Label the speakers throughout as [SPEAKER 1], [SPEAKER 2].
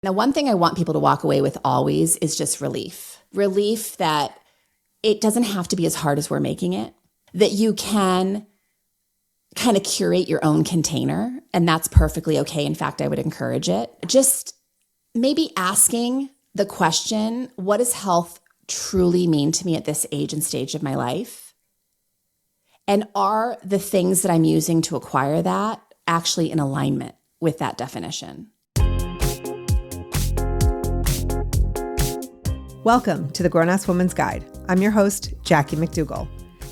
[SPEAKER 1] Now, one thing I want people to walk away with always is just relief. Relief that it doesn't have to be as hard as we're making it, that you can kind of curate your own container, and that's perfectly okay. In fact, I would encourage it. Just maybe asking the question, what does health truly mean to me at this age and stage of my life? And are the things that I'm using to acquire that actually in alignment with that definition?
[SPEAKER 2] Welcome to the Grown-Ass Woman's Guide. I'm your host, Jackie McDougall.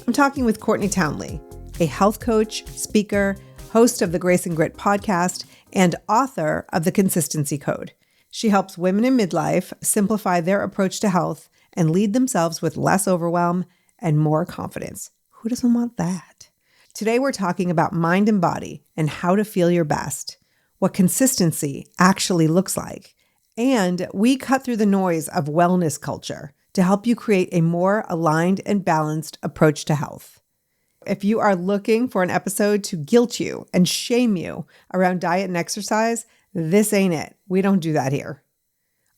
[SPEAKER 2] I'm talking with Courtney Townley, a health coach, speaker, host of the Grace and Grit podcast, and author of The Consistency Code. She helps women in midlife simplify their approach to health and lead themselves with less overwhelm and more confidence. Who doesn't want that? Today, we're talking about mind and body and how to feel your best, what consistency actually looks like. And we cut through the noise of wellness culture to help you create a more aligned and balanced approach to health. If you are looking for an episode to guilt you and shame you around diet and exercise, this ain't it. We don't do that here.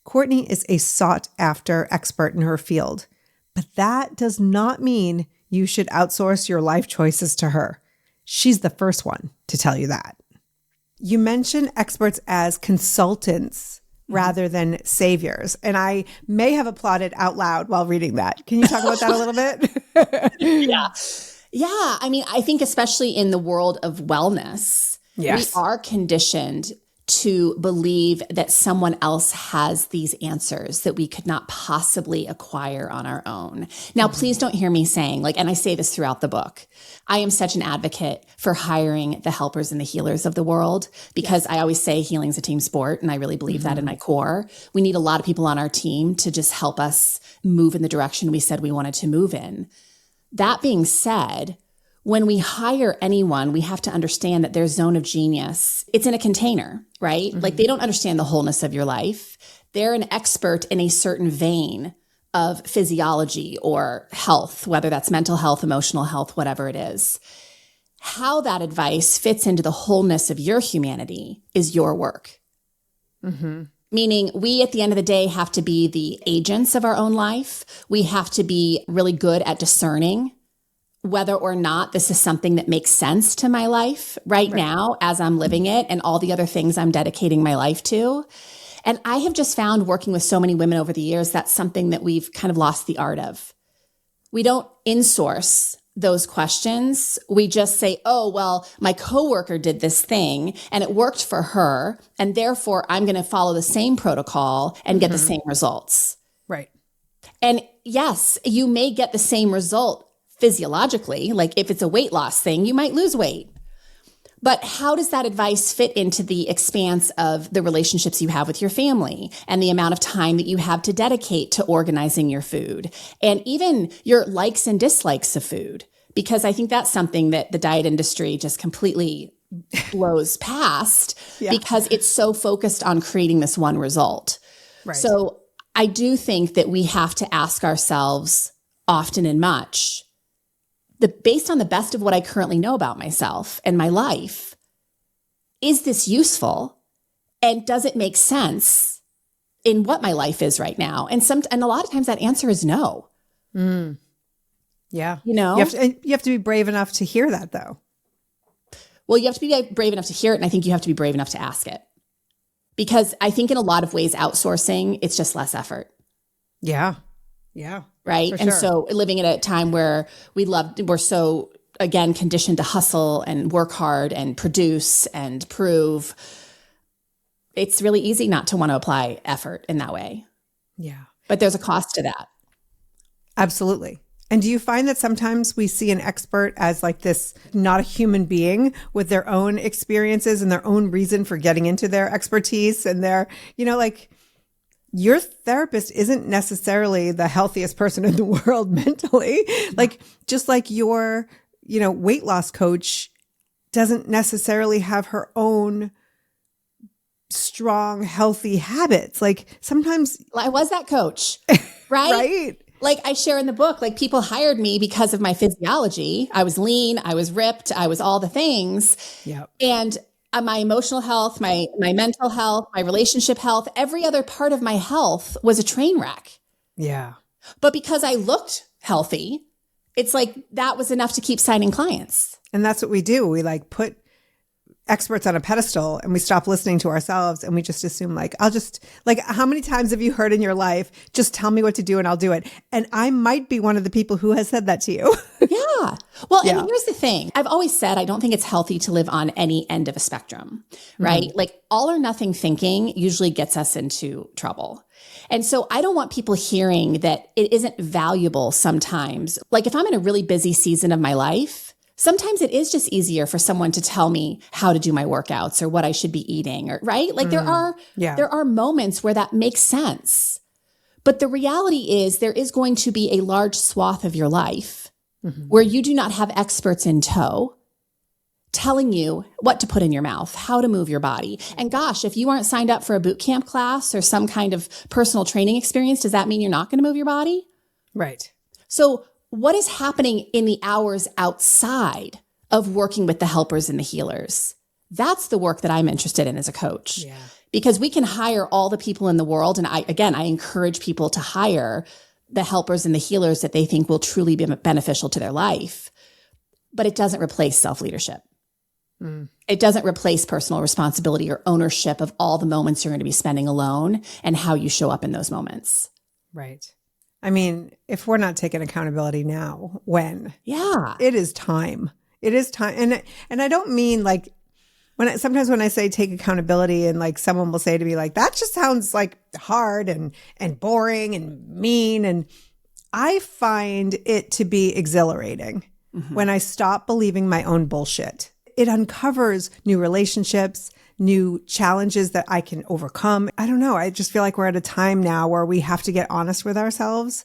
[SPEAKER 2] Courtney is a sought-after expert in her field, but that does not mean you should outsource your life choices to her. She's the first one to tell you that. You mentioned experts as consultants rather than saviors. And I may have applauded out loud while reading that. Can you talk about that a little bit?
[SPEAKER 1] Yeah. I mean, I think especially in the world of wellness,
[SPEAKER 2] Yes.
[SPEAKER 1] we are conditioned to believe that someone else has these answers that we could not possibly acquire on our own. Now, please don't hear me saying, and I say this throughout the book, I am such an advocate for hiring the helpers and the healers of the world because I always say healing's a team sport, and I really believe that in my core. We need a lot of people on our team to just help us move in the direction we said we wanted to move in. That being said, when we hire anyone, we have to understand that their zone of genius, it's in a container, right? They don't understand the wholeness of your life. They're an expert in a certain vein of physiology or health, whether that's mental health, emotional health, whatever it is. How that advice fits into the wholeness of your humanity is your work. Meaning we, at the end of the day, have to be the agents of our own life. We have to be really good at discerning whether or not this is something that makes sense to my life right now as I'm living it and all the other things I'm dedicating my life to. And I have just found working with so many women over the years, that's something that we've kind of lost the art of. We don't insource those questions. We just say, oh, well, my coworker did this thing and it worked for her, and therefore I'm going to follow the same protocol and get the same results.
[SPEAKER 2] Right.
[SPEAKER 1] And yes, you may get the same result physiologically, like if it's a weight loss thing, you might lose weight. But how does that advice fit into the expanse of the relationships you have with your family and the amount of time that you have to dedicate to organizing your food and even your likes and dislikes of food? Because I think that's something that the diet industry just completely blows past because it's so focused on creating this one result.
[SPEAKER 2] Right.
[SPEAKER 1] So I do think that we have to ask ourselves often and much, based on the best of what I currently know about myself and my life, is this useful? And does it make sense in what my life is right now? And a lot of times that answer is no.
[SPEAKER 2] Yeah.
[SPEAKER 1] You know?
[SPEAKER 2] You have to be brave enough to hear that, though.
[SPEAKER 1] Well, you have to be brave enough to hear it, and I think you have to be brave enough to ask it. Because I think in a lot of ways, outsourcing, it's just less effort.
[SPEAKER 2] Yeah. Yeah.
[SPEAKER 1] Right. And so living at a time where we're so, again, conditioned to hustle and work hard and produce and prove, it's really easy not to want to apply effort in that way.
[SPEAKER 2] Yeah.
[SPEAKER 1] But there's a cost to that.
[SPEAKER 2] Absolutely. And do you find that sometimes we see an expert as this, not a human being with their own experiences and their own reason for getting into their expertise and their, your therapist isn't necessarily the healthiest person in the world mentally. Just like your, weight loss coach doesn't necessarily have her own strong, healthy habits. Sometimes
[SPEAKER 1] I was that coach, right?
[SPEAKER 2] Right.
[SPEAKER 1] I share in the book, people hired me because of my physiology. I was lean, I was ripped, I was all the things.
[SPEAKER 2] Yeah.
[SPEAKER 1] And my emotional health, my mental health, my relationship health, every other part of my health was a train wreck.
[SPEAKER 2] Yeah.
[SPEAKER 1] But because I looked healthy, it's like that was enough to keep signing clients.
[SPEAKER 2] And that's what we do. We like put experts on a pedestal and we stop listening to ourselves and we just assume like, how many times have you heard in your life, just tell me what to do and I'll do it. And I might be one of the people who has said that to you.
[SPEAKER 1] Yeah. Well, and here's the thing. I've always said, I don't think it's healthy to live on any end of a spectrum, right? Mm-hmm. Like all or nothing thinking usually gets us into trouble. And so I don't want people hearing that it isn't valuable sometimes. Like if I'm in a really busy season of my life, sometimes it is just easier for someone to tell me how to do my workouts or what I should be eating, or right? Like there are moments where that makes sense. But the reality is there is going to be a large swath of your life where you do not have experts in tow telling you what to put in your mouth, how to move your body. And gosh, if you aren't signed up for a boot camp class or some kind of personal training experience, does that mean you're not going to move your body?
[SPEAKER 2] Right.
[SPEAKER 1] So what is happening in the hours outside of working with the helpers and the healers? That's the work that I'm interested in as a coach. Yeah. Because we can hire all the people in the world. And I encourage people to hire the helpers and the healers that they think will truly be beneficial to their life. But it doesn't replace self-leadership. It doesn't replace personal responsibility or ownership of all the moments you're going to be spending alone and how you show up in those moments.
[SPEAKER 2] Right. I mean, if we're not taking accountability now, when?
[SPEAKER 1] Yeah.
[SPEAKER 2] It is time. It is time. And I don't mean like sometimes when I say take accountability and like someone will say to me like, that just sounds like hard and boring and mean. And I find it to be exhilarating when I stop believing my own bullshit. It uncovers new relationships, new challenges that I can overcome. I don't know. I just feel like we're at a time now where we have to get honest with ourselves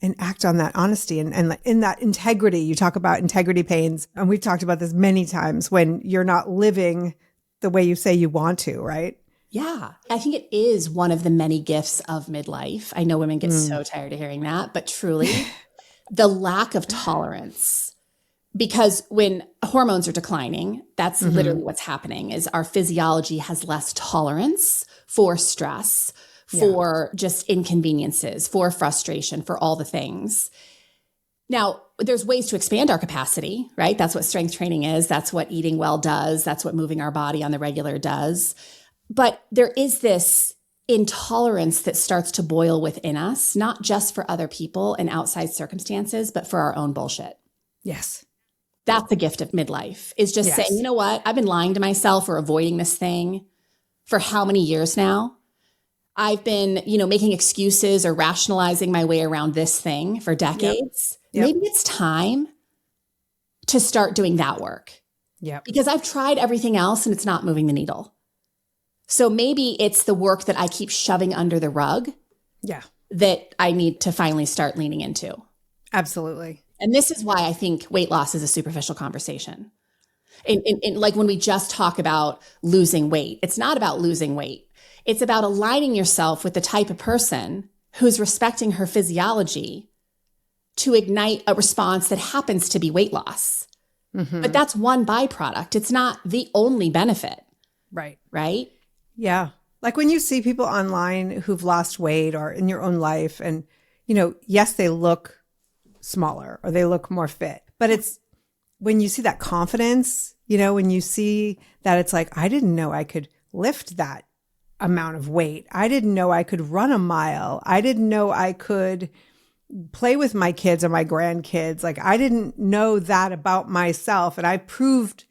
[SPEAKER 2] and act on that honesty and in that integrity. You talk about integrity pains, and we've talked about this many times when you're not living the way you say you want to, right?
[SPEAKER 1] Yeah. I think it is one of the many gifts of midlife. I know women get so tired of hearing that, but truly the lack of tolerance. Because when hormones are declining, that's literally what's happening is our physiology has less tolerance for stress, for just inconveniences, for frustration, for all the things. Now, there's ways to expand our capacity, right? That's what strength training is. That's what eating well does. That's what moving our body on the regular does. But there is this intolerance that starts to boil within us, not just for other people and outside circumstances, but for our own bullshit.
[SPEAKER 2] Yes.
[SPEAKER 1] That's the gift of midlife, is just saying, you know what? I've been lying to myself or avoiding this thing for how many years now? I've been, making excuses or rationalizing my way around this thing for decades. Yep. Maybe it's time to start doing that work.
[SPEAKER 2] Yeah.
[SPEAKER 1] Because I've tried everything else and it's not moving the needle. So maybe it's the work that I keep shoving under the rug. Yeah. That I need to finally start leaning into.
[SPEAKER 2] Absolutely.
[SPEAKER 1] And this is why I think weight loss is a superficial conversation. In like when we just talk about losing weight, it's not about losing weight. It's about aligning yourself with the type of person who's respecting her physiology to ignite a response that happens to be weight loss. But that's one byproduct. It's not the only benefit.
[SPEAKER 2] Right.
[SPEAKER 1] Right?
[SPEAKER 2] Yeah. Like when you see people online who've lost weight or in your own life and, yes, they look smaller or they look more fit, but it's when you see that confidence, when you see that it's like, I didn't know I could lift that amount of weight. I didn't know I could run a mile. I didn't know I could play with my kids or my grandkids. Like I didn't know that about myself. And I proved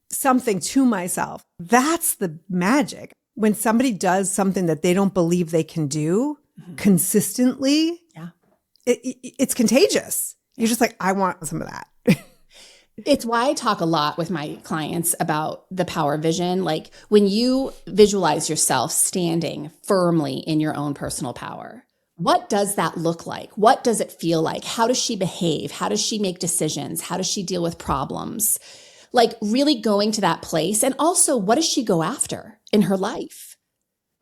[SPEAKER 2] something to myself. That's the magic. When somebody does something that they don't believe they can do consistently, it's contagious. You're just like, I want some of that.
[SPEAKER 1] It's why I talk a lot with my clients about the power of vision. Like when you visualize yourself standing firmly in your own personal power, what does that look like? What does it feel like? How does she behave? How does she make decisions? How does she deal with problems? Like really going to that place. And also, what does she go after in her life?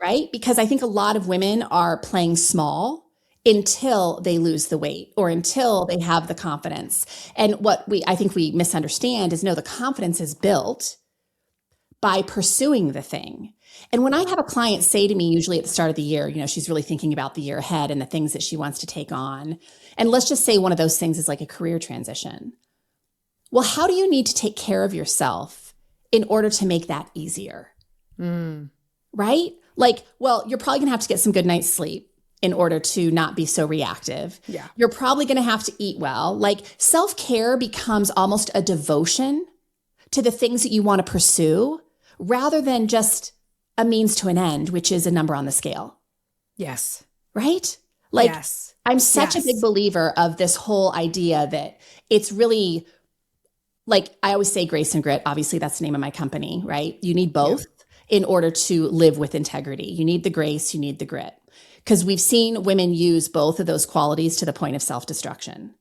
[SPEAKER 1] Right? Because I think a lot of women are playing small until they lose the weight or until they have the confidence. And what I think we misunderstand is, no, the confidence is built, by pursuing the thing. And when I have a client say to me, usually at the start of the year, she's really thinking about the year ahead and the things that she wants to take on. And let's just say one of those things is like a career transition. Well, how do you need to take care of yourself in order to make that easier? Right? Like, well, you're probably going to have to get some good night's sleep in order to not be so reactive.
[SPEAKER 2] Yeah.
[SPEAKER 1] You're probably going to have to eat well. Like, self-care becomes almost a devotion to the things that you want to pursue rather than just a means to an end, which is a number on the scale.
[SPEAKER 2] Yes.
[SPEAKER 1] Right? Like,
[SPEAKER 2] yes.
[SPEAKER 1] I'm such a big believer of this whole idea that it's really, like, I always say grace and grit. Obviously, that's the name of my company, right? You need both in order to live with integrity. You need the grace, you need the grit. Because we've seen women use both of those qualities to the point of self-destruction.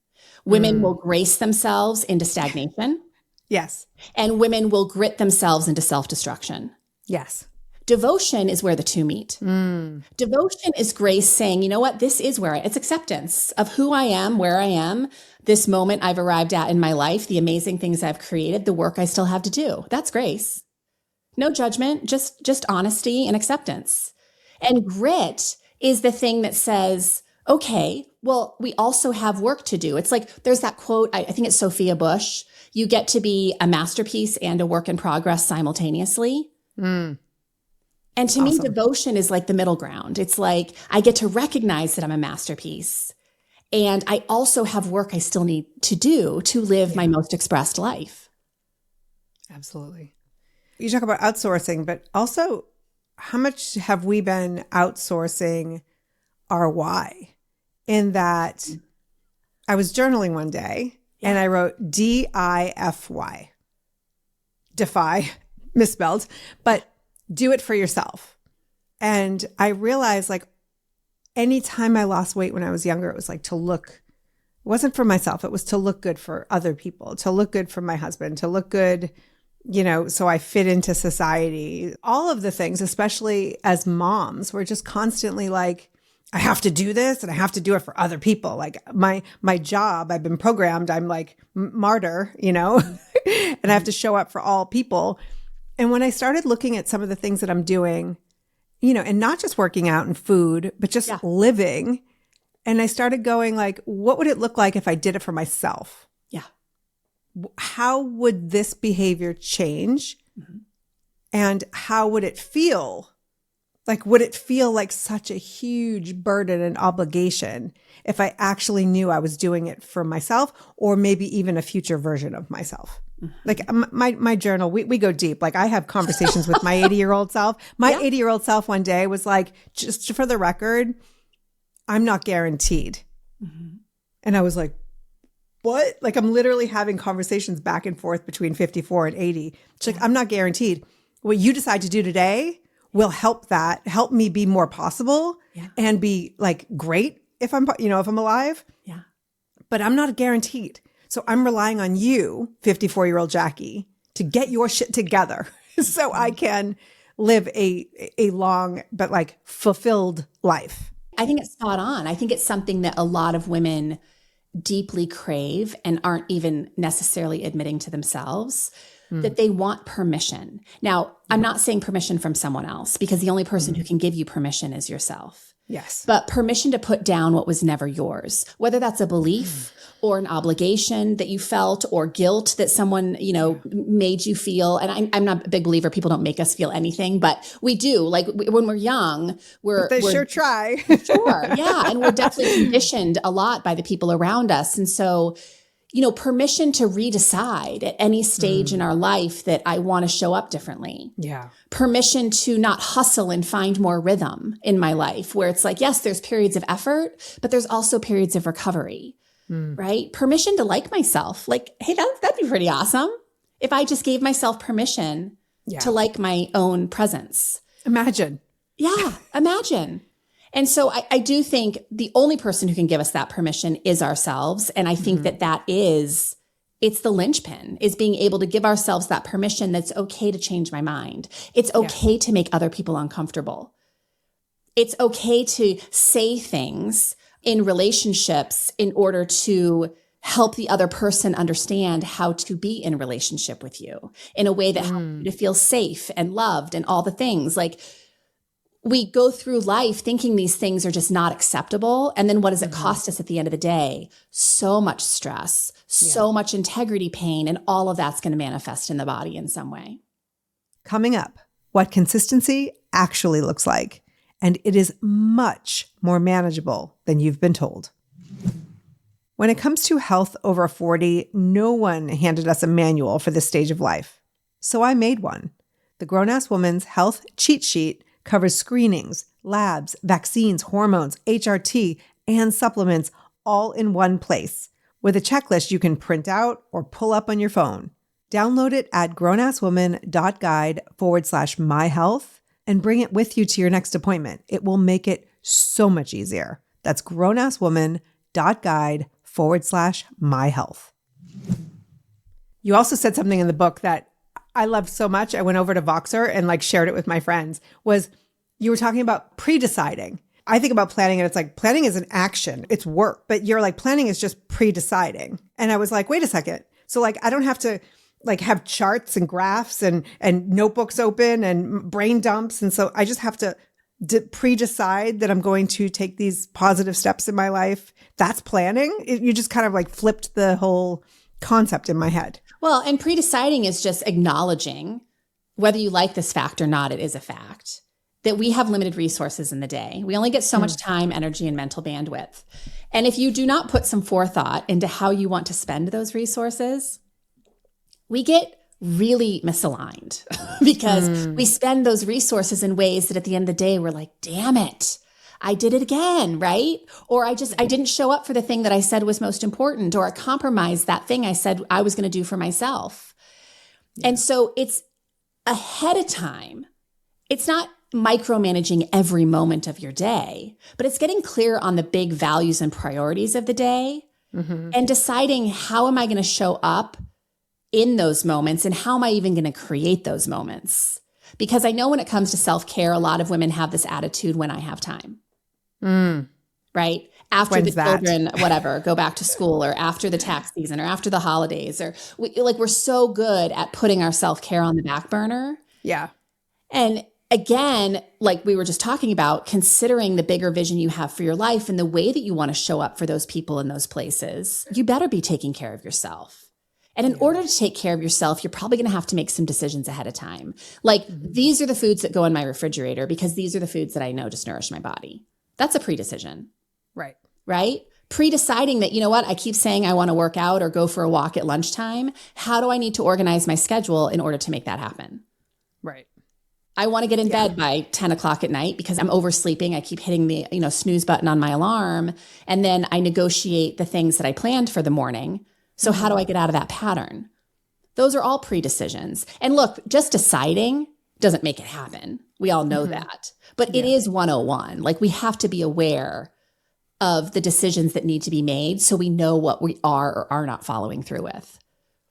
[SPEAKER 1] Women will grace themselves into stagnation.
[SPEAKER 2] Yes.
[SPEAKER 1] And women will grit themselves into self-destruction.
[SPEAKER 2] Yes.
[SPEAKER 1] Devotion is where the two meet. Devotion is grace saying, you know what, this is where it's acceptance of who I am, where I am, this moment I've arrived at in my life, the amazing things I've created, the work I still have to do. That's grace. No judgment, just honesty and acceptance. And grit is the thing that says, okay, well, we also have work to do. It's like, there's that quote, I think it's Sophia Bush, you get to be a masterpiece and a work in progress simultaneously. And to me, devotion is like the middle ground. It's like, I get to recognize that I'm a masterpiece. And I also have work I still need to do to live my most expressed life.
[SPEAKER 2] Absolutely. You talk about outsourcing, but also how much have we been outsourcing our why? In that I was journaling one day and I wrote DIFY. Defy, misspelled, but do it for yourself. And I realized, like, anytime I lost weight when I was younger, it was like to look, it wasn't for myself. It was to look good for other people, to look good for my husband, to look good, so I fit into society. All of the things, especially as moms, we're just constantly like, I have to do this and I have to do it for other people. Like my job, I've been programmed. I'm like martyr, and I have to show up for all people. And when I started looking at some of the things that I'm doing, and not just working out and food, but just living. And I started going like, what would it look like if I did it for myself?
[SPEAKER 1] Yeah.
[SPEAKER 2] How would this behavior change? And how would it feel? Like, would it feel like such a huge burden and obligation if I actually knew I was doing it for myself or maybe even a future version of myself? Like my journal, we go deep. Like, I have conversations with my 80-year-old self. My 80-year-old self one day was like, just for the record, I'm not guaranteed. And I was like, what? Like, I'm literally having conversations back and forth between 54 and 80. She's like, I'm not guaranteed. What you decide to do today will help me be more possible and be like great if I'm alive. Yeah. But I'm not guaranteed. So I'm relying on you, 54-year-old Jackie, to get your shit together so I can live a long but like fulfilled life.
[SPEAKER 1] I think it's spot on. I think it's something that a lot of women deeply crave and aren't even necessarily admitting to themselves, that they want permission. Now, I'm not saying permission from someone else, because the only person who can give you permission is yourself.
[SPEAKER 2] Yes.
[SPEAKER 1] But permission to put down what was never yours, whether that's a belief or an obligation that you felt or guilt that someone, made you feel. And I'm not a big believer people don't make us feel anything, but we do. Like when we're young, we're
[SPEAKER 2] sure try.
[SPEAKER 1] Sure. Yeah. And we're definitely conditioned a lot by the people around us. And so, permission to redecide at any stage in our life that I want to show up differently.
[SPEAKER 2] Yeah.
[SPEAKER 1] Permission to not hustle and find more rhythm in my life, where it's like, yes, there's periods of effort, but there's also periods of recovery, right? Permission to like myself. Like, hey, that'd be pretty awesome if I just gave myself permission to like my own presence.
[SPEAKER 2] Imagine.
[SPEAKER 1] Yeah, imagine. And so I do think the only person who can give us that permission is ourselves. And I think it's the linchpin, is being able to give ourselves that permission that's okay to change my mind. It's okay to make other people uncomfortable. It's okay to say things in relationships in order to help the other person understand how to be in relationship with you in a way that helps you to feel safe and loved and all the things. Like, we go through life thinking these things are just not acceptable. And then what does it cost us at the end of the day? So much stress, so much integrity pain, and all of that's going to manifest in the body in some way.
[SPEAKER 2] Coming up, what consistency actually looks like. And it is much more manageable than you've been told. When it comes to health over 40, no one handed us a manual for this stage of life. So I made one. The Grown-Ass Woman's Health Cheat Sheet covers screenings, labs, vaccines, hormones, HRT, and supplements all in one place with a checklist you can print out or pull up on your phone. Download it at grownasswoman.guide/myhealth and bring it with you to your next appointment. It will make it so much easier. That's grownasswoman.guide/myhealth. You also said something in the book that I loved so much. I went over to Voxer and shared it with my friends, was you were talking about pre-deciding. I think about planning and it's like planning is an action. It's work, but you're like planning is just pre-deciding. And I was like, wait a second. So I don't have to have charts and graphs and notebooks open and brain dumps. And so I just have to pre-decide that I'm going to take these positive steps in my life. That's planning. You just kind of flipped the whole concept in my head.
[SPEAKER 1] Well, and pre-deciding is just acknowledging whether you like this fact or not, it is a fact that we have limited resources in the day. We only get so much time, energy, and mental bandwidth. And if you do not put some forethought into how you want to spend those resources, we get really misaligned because we spend those resources in ways that at the end of the day, we're like, damn it, I did it again, right? Or I didn't show up for the thing that I said was most important, or I compromised that thing I said I was going to do for myself. Yeah. And so it's ahead of time. It's not micromanaging every moment of your day, but it's getting clear on the big values and priorities of the day and deciding how am I going to show up in those moments and how am I even going to create those moments? Because I know when it comes to self-care, a lot of women have this attitude when I have time. Right? After the children, whatever, go back to school, or after the tax season, or after the holidays, or we're so good at putting our self-care on the back burner.
[SPEAKER 2] Yeah.
[SPEAKER 1] And again, like we were just talking about, considering the bigger vision you have for your life and the way that you want to show up for those people in those places, you better be taking care of yourself. And in order to take care of yourself, you're probably going to have to make some decisions ahead of time. These are the foods that go in my refrigerator because these are the foods that I know just nourish my body. That's a pre-decision.
[SPEAKER 2] Right.
[SPEAKER 1] Right? Pre-deciding that, you know what, I keep saying I want to work out or go for a walk at lunchtime. How do I need to organize my schedule in order to make that happen?
[SPEAKER 2] Right.
[SPEAKER 1] I want to get in bed by 10 o'clock at night because I'm oversleeping. I keep hitting the, snooze button on my alarm. And then I negotiate the things that I planned for the morning. So how do I get out of that pattern? Those are all pre-decisions. And look, just deciding doesn't make it happen. We all know that. But it is 101. We have to be aware of the decisions that need to be made so we know what we are or are not following through with.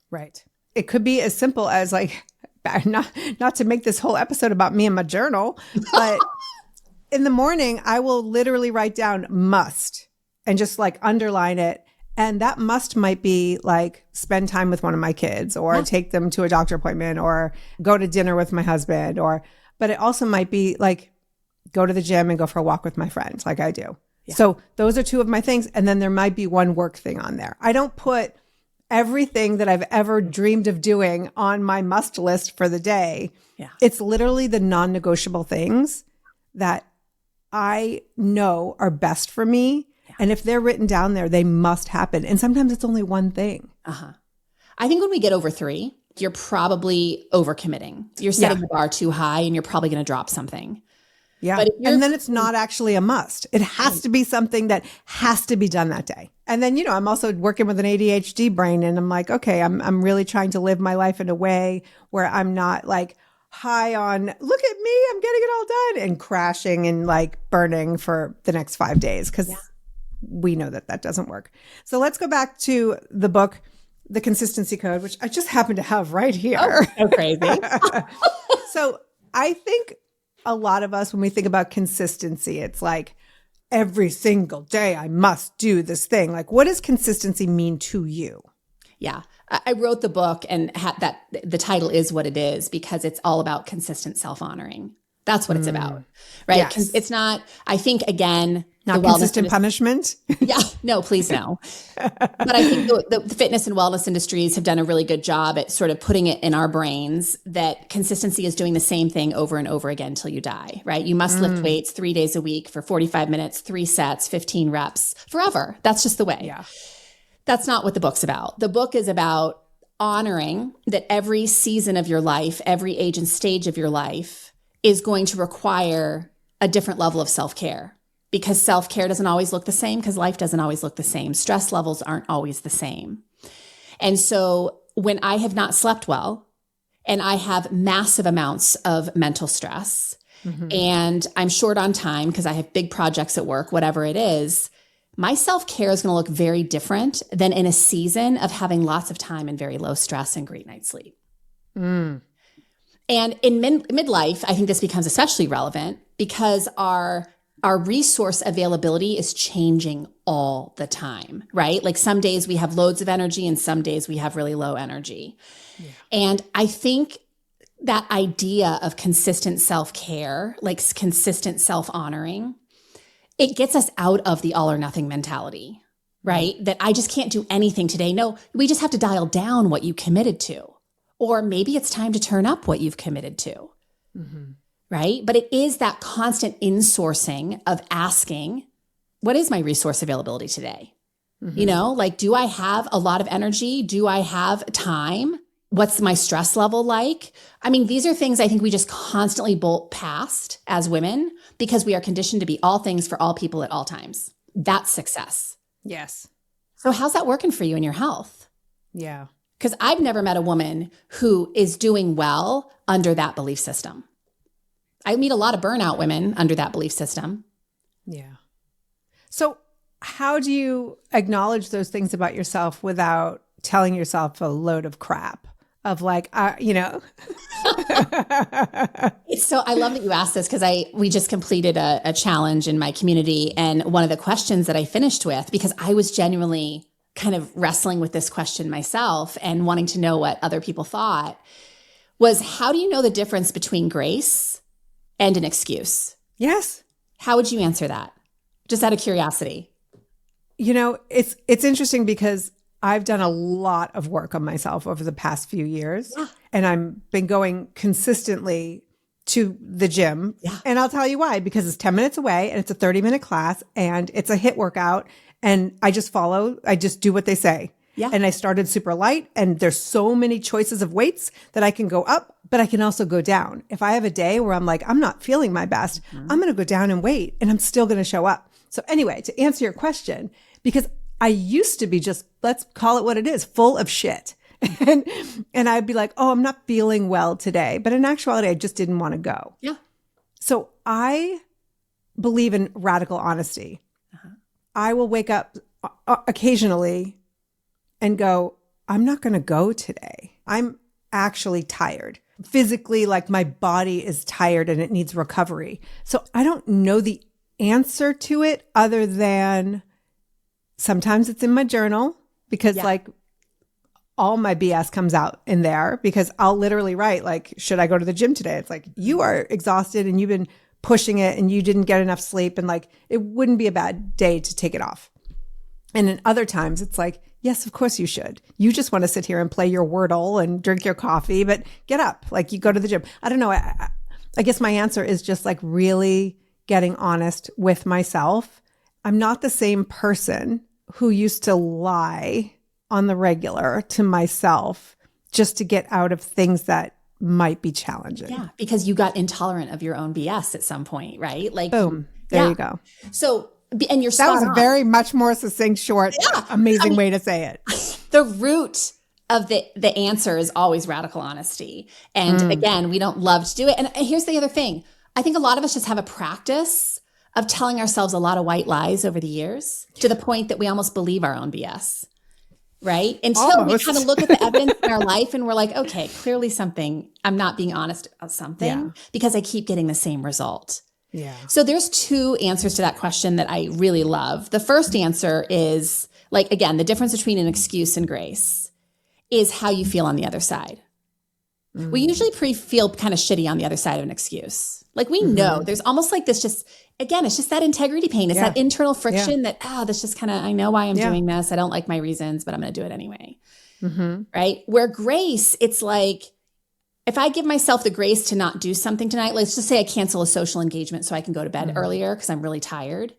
[SPEAKER 2] Right. It could be as simple as not to make this whole episode about me and my journal, but in the morning, I will literally write down must and just underline it. And that must might be spend time with one of my kids or take them to a doctor appointment or go to dinner with my husband but it also might be go to the gym and go for a walk with my friends like I do. Yeah. So those are two of my things. And then there might be one work thing on there. I don't put everything that I've ever dreamed of doing on my must list for the day. Yeah. It's literally the non-negotiable things that I know are best for me. Yeah. And if they're written down there, they must happen. And sometimes it's only one thing.
[SPEAKER 1] I think when we get over 3, you're probably overcommitting. You're setting the bar too high and you're probably going to drop something.
[SPEAKER 2] Yeah. And then it's not actually a must. It has to be something that has to be done that day. And then, I'm also working with an ADHD brain and I'm like, okay, I'm really trying to live my life in a way where I'm not high on, look at me, I'm getting it all done and crashing and burning for the next 5 days. Cause we know that doesn't work. So let's go back to the book, The Consistency Code, which I just happen to have right here.
[SPEAKER 1] Oh, so crazy.
[SPEAKER 2] So I think a lot of us, when we think about consistency, it's every single day I must do this thing. Like, what does consistency mean to you?
[SPEAKER 1] Yeah. I wrote the book and the title is what it is because it's all about consistent self-honoring. That's what it's about, right?
[SPEAKER 2] Yes.
[SPEAKER 1] It's not, I think, again,
[SPEAKER 2] not
[SPEAKER 1] the
[SPEAKER 2] consistent punishment.
[SPEAKER 1] Yeah, no, please no. But I think the fitness and wellness industries have done a really good job at sort of putting it in our brains that consistency is doing the same thing over and over again until you die, right? You must lift weights 3 days a week for 45 minutes, 3 sets, 15 reps forever. That's just the way.
[SPEAKER 2] Yeah.
[SPEAKER 1] That's not what the book's about. The book is about honoring that every season of your life, every age and stage of your life is going to require a different level of self-care. Because self-care doesn't always look the same, because life doesn't always look the same. Stress levels aren't always the same. And so when I have not slept well, and I have massive amounts of mental stress, and I'm short on time because I have big projects at work, whatever it is, my self-care is going to look very different than in a season of having lots of time and very low stress and great night's sleep. And in midlife, I think this becomes especially relevant because our resource availability is changing all the time, right? Like some days we have loads of energy and some days we have really low energy. Yeah. And I think that idea of consistent self-care, like consistent self-honoring, it gets us out of the all or nothing mentality, right? That I just can't do anything today. No, we just have to dial down what you committed to. Or maybe it's time to turn up what you've committed to. Right? But it is that constant insourcing of asking, what is my resource availability today? You know, like, do I have a lot of energy? Do I have time? What's my stress level like? I mean, these are things I think we just constantly bolt past as women because we are conditioned to be all things for all people at all times. That's success.
[SPEAKER 2] Yes.
[SPEAKER 1] So how's that working for you in your health?
[SPEAKER 2] Yeah.
[SPEAKER 1] Because I've never met a woman who is doing well under that belief system. I meet a lot of burnout women under that belief system.
[SPEAKER 2] Yeah. So how do you acknowledge those things about yourself without telling yourself a load of crap of like, you know?
[SPEAKER 1] So I love that you asked this because we just completed a challenge in my community. And one of the questions that I finished with, because I was genuinely kind of wrestling with this question myself and wanting to know what other people thought, was how do you know the difference between grace and an excuse?
[SPEAKER 2] Yes.
[SPEAKER 1] How would you answer that? Just out of curiosity.
[SPEAKER 2] You know, it's interesting because I've done a lot of work on myself over the past few years. Yeah. And I've been going consistently to the gym. Yeah. And I'll tell you why, because it's 10 minutes away and it's a 30-minute class and it's a HIIT workout. And I just do what they say. Yeah. And I started super light and there's so many choices of weights that I can go up, but I can also go down. If I have a day where I'm like, I'm not feeling my best, I'm going to go down and wait and I'm still going to show up. So anyway, to answer your question, because I used to be just, let's call it what it is, full of shit. And I'd be like, oh, I'm not feeling well today. But in actuality, I just didn't want to go. Yeah. So I believe in radical honesty. I will wake up occasionally and go, I'm not going to go today. I'm actually tired. Physically, like my body is tired and it needs recovery. So I don't know the answer to it other than sometimes it's in my journal because like all my BS comes out in there because I'll literally write like, should I go to the gym today? It's like, you are exhausted and you've been pushing it and you didn't get enough sleep. And like, it wouldn't be a bad day to take it off. And in other times it's like, yes, of course you should. You just want to sit here and play your Wordle and drink your coffee, but get up, like you go to the gym. I don't know. I guess my answer is just like really getting honest with myself. I'm not the same person who used to lie on the regular to myself just to get out of things that might be challenging.
[SPEAKER 1] Yeah, because you got intolerant of your own BS at some point, right? Like,
[SPEAKER 2] boom, there you go.
[SPEAKER 1] So, and you're
[SPEAKER 2] that was a very much more succinct, short, amazing way to say it.
[SPEAKER 1] The root of the answer is always radical honesty. And again, we don't love to do it. And here's the other thing. I think a lot of us just have a practice of telling ourselves a lot of white lies over the years to the point that we almost believe our own BS, right? Until we kind of look at the evidence in our life and we're like, okay, clearly I'm not being honest about something because I keep getting the same result.
[SPEAKER 2] Yeah.
[SPEAKER 1] So there's two answers to that question that I really love. The first answer is like, again, the difference between an excuse and grace is how you feel on the other side. We usually feel kind of shitty on the other side of an excuse. Like we know there's almost like this just, again, it's just that integrity pain. It's that internal friction that, that's just kind of, I know why I'm doing this. I don't like my reasons, but I'm going to do it anyway. Right? Where grace, it's like, if I give myself the grace to not do something tonight, let's just say I cancel a social engagement so I can go to bed earlier because I'm really tired.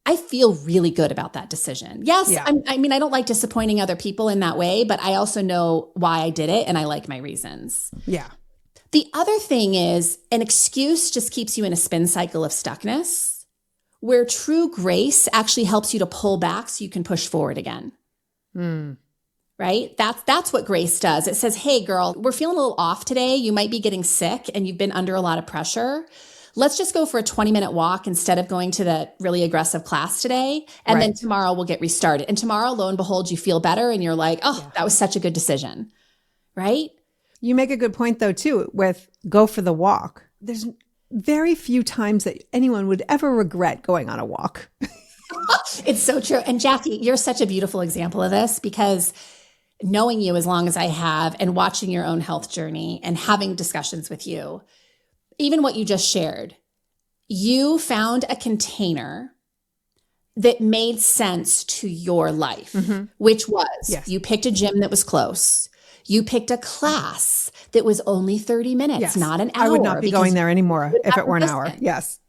[SPEAKER 1] I feel really good about that decision. Yes, I mean, I don't like disappointing other people in that way, but I also know why I did it and I like my reasons.
[SPEAKER 2] Yeah.
[SPEAKER 1] The other thing is an excuse just keeps you in a spin cycle of stuckness, where true grace actually helps you to pull back so you can push forward again. Right? That's what grace does. It says, hey, girl, we're feeling a little off today. You might be getting sick and you've been under a lot of pressure. Let's just go for a 20-minute walk instead of going to the really aggressive class today. And then tomorrow we'll get restarted. And tomorrow, lo and behold, you feel better and you're like, that was such a good decision. Right?
[SPEAKER 2] You make a good point though, too, with go for the walk. There's very few times that anyone would ever regret going on a walk.
[SPEAKER 1] It's so true. And Jackie, you're such a beautiful example of this because knowing you as long as I have and watching your own health journey and having discussions with you, even what you just shared, you found a container that made sense to your life, which was you picked a gym that was close. You picked a class that was only 30 minutes, not an hour.
[SPEAKER 2] I would not be going there anymore if it were an hour. Yes.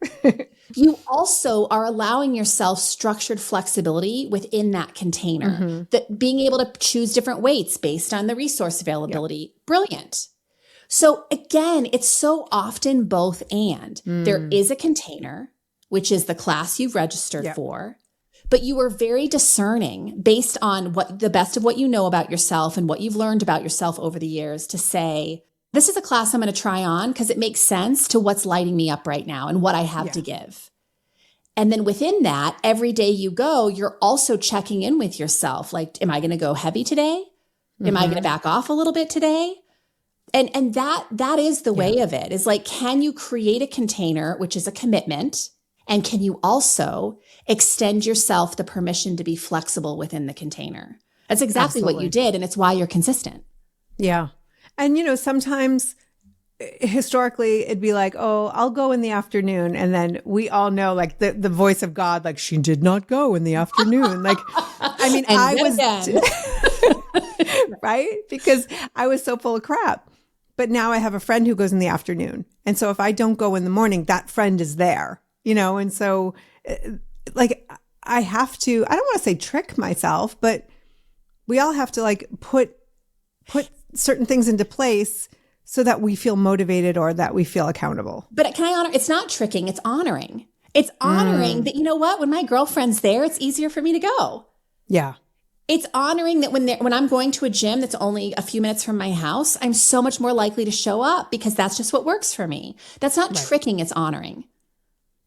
[SPEAKER 1] You also are allowing yourself structured flexibility within that container, that being able to choose different weights based on the resource availability. Brilliant. So again, it's so often both and. There is a container, which is the class you've registered for, but you are very discerning based on what the best of what you know about yourself and what you've learned about yourself over the years to say, this is a class I'm going to try on because it makes sense to what's lighting me up right now and what I have to give. And then within that, every day you go, you're also checking in with yourself. Like, am I going to go heavy today? Am I going to back off a little bit today? And that is the way of it, is like, can you create a container, which is a commitment? And can you also extend yourself the permission to be flexible within the container? That's exactly what you did. And it's why you're consistent.
[SPEAKER 2] Yeah. And, sometimes historically it'd be like, oh, I'll go in the afternoon. And then we all know like the voice of God, like she did not go in the afternoon. Like, I mean, I was, right? Because I was so full of crap. But now I have a friend who goes in the afternoon. And so if I don't go in the morning, that friend is there, and so like I have to, I don't want to say trick myself, but we all have to like put certain things into place so that we feel motivated or that we feel accountable.
[SPEAKER 1] But can I honor? It's not tricking. It's honoring. It's honoring that, you know what? When my girlfriend's there, it's easier for me to go.
[SPEAKER 2] Yeah.
[SPEAKER 1] It's honoring that when I'm going to a gym that's only a few minutes from my house, I'm so much more likely to show up because that's just what works for me. That's not tricking. It's honoring.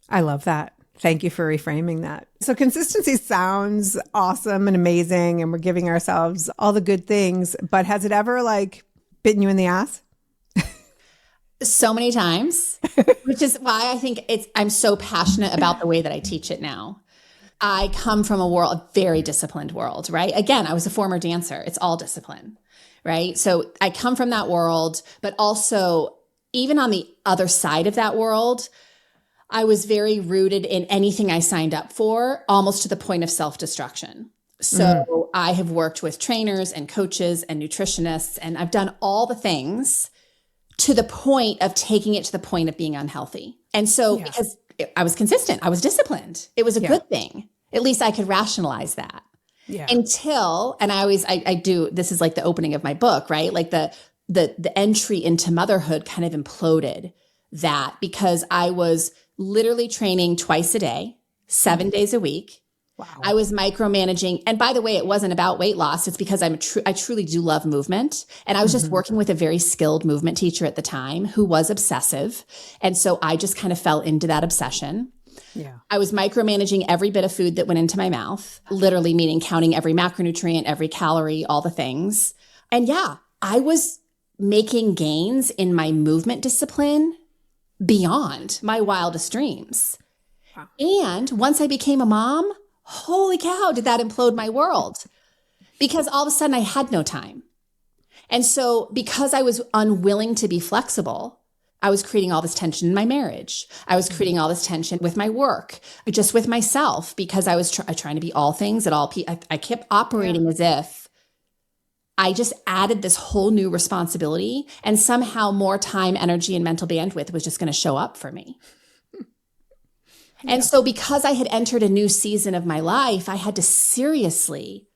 [SPEAKER 2] I love that. Thank you for reframing that. So consistency sounds awesome and amazing, and we're giving ourselves all the good things, but has it ever like bitten you in the ass?
[SPEAKER 1] So many times, which is why I think I'm so passionate about the way that I teach it now. I come from a very disciplined world, right? Again, I was a former dancer. It's all discipline, right? So I come from that world, but also even on the other side of that world, I was very rooted in anything I signed up for, almost to the point of self-destruction. So I have worked with trainers and coaches and nutritionists, and I've done all the things to the point of taking it to the point of being unhealthy. And so because I was consistent, I was disciplined, it was a good thing. At least I could rationalize that. Until, and I do, this is like the opening of my book, right? Like the entry into motherhood kind of imploded that because I was literally training twice a day, 7 days a week.
[SPEAKER 2] Wow.
[SPEAKER 1] I was micromanaging. And by the way, it wasn't about weight loss. It's because I truly do love movement. And I was just working with a very skilled movement teacher at the time who was obsessive. And so I just kind of fell into that obsession.
[SPEAKER 2] Yeah.
[SPEAKER 1] I was micromanaging every bit of food that went into my mouth, literally meaning counting every macronutrient, every calorie, all the things. And I was making gains in my movement discipline beyond my wildest dreams.
[SPEAKER 2] Wow.
[SPEAKER 1] And once I became a mom, holy cow, did that implode my world. Because all of a sudden I had no time. And so because I was unwilling to be flexible, I was creating all this tension in my marriage. I was creating all this tension with my work, just with myself, because I was trying to be all things at all. I kept operating as if I just added this whole new responsibility, and somehow more time, energy, and mental bandwidth was just going to show up for me. And so because I had entered a new season of my life, I had to seriously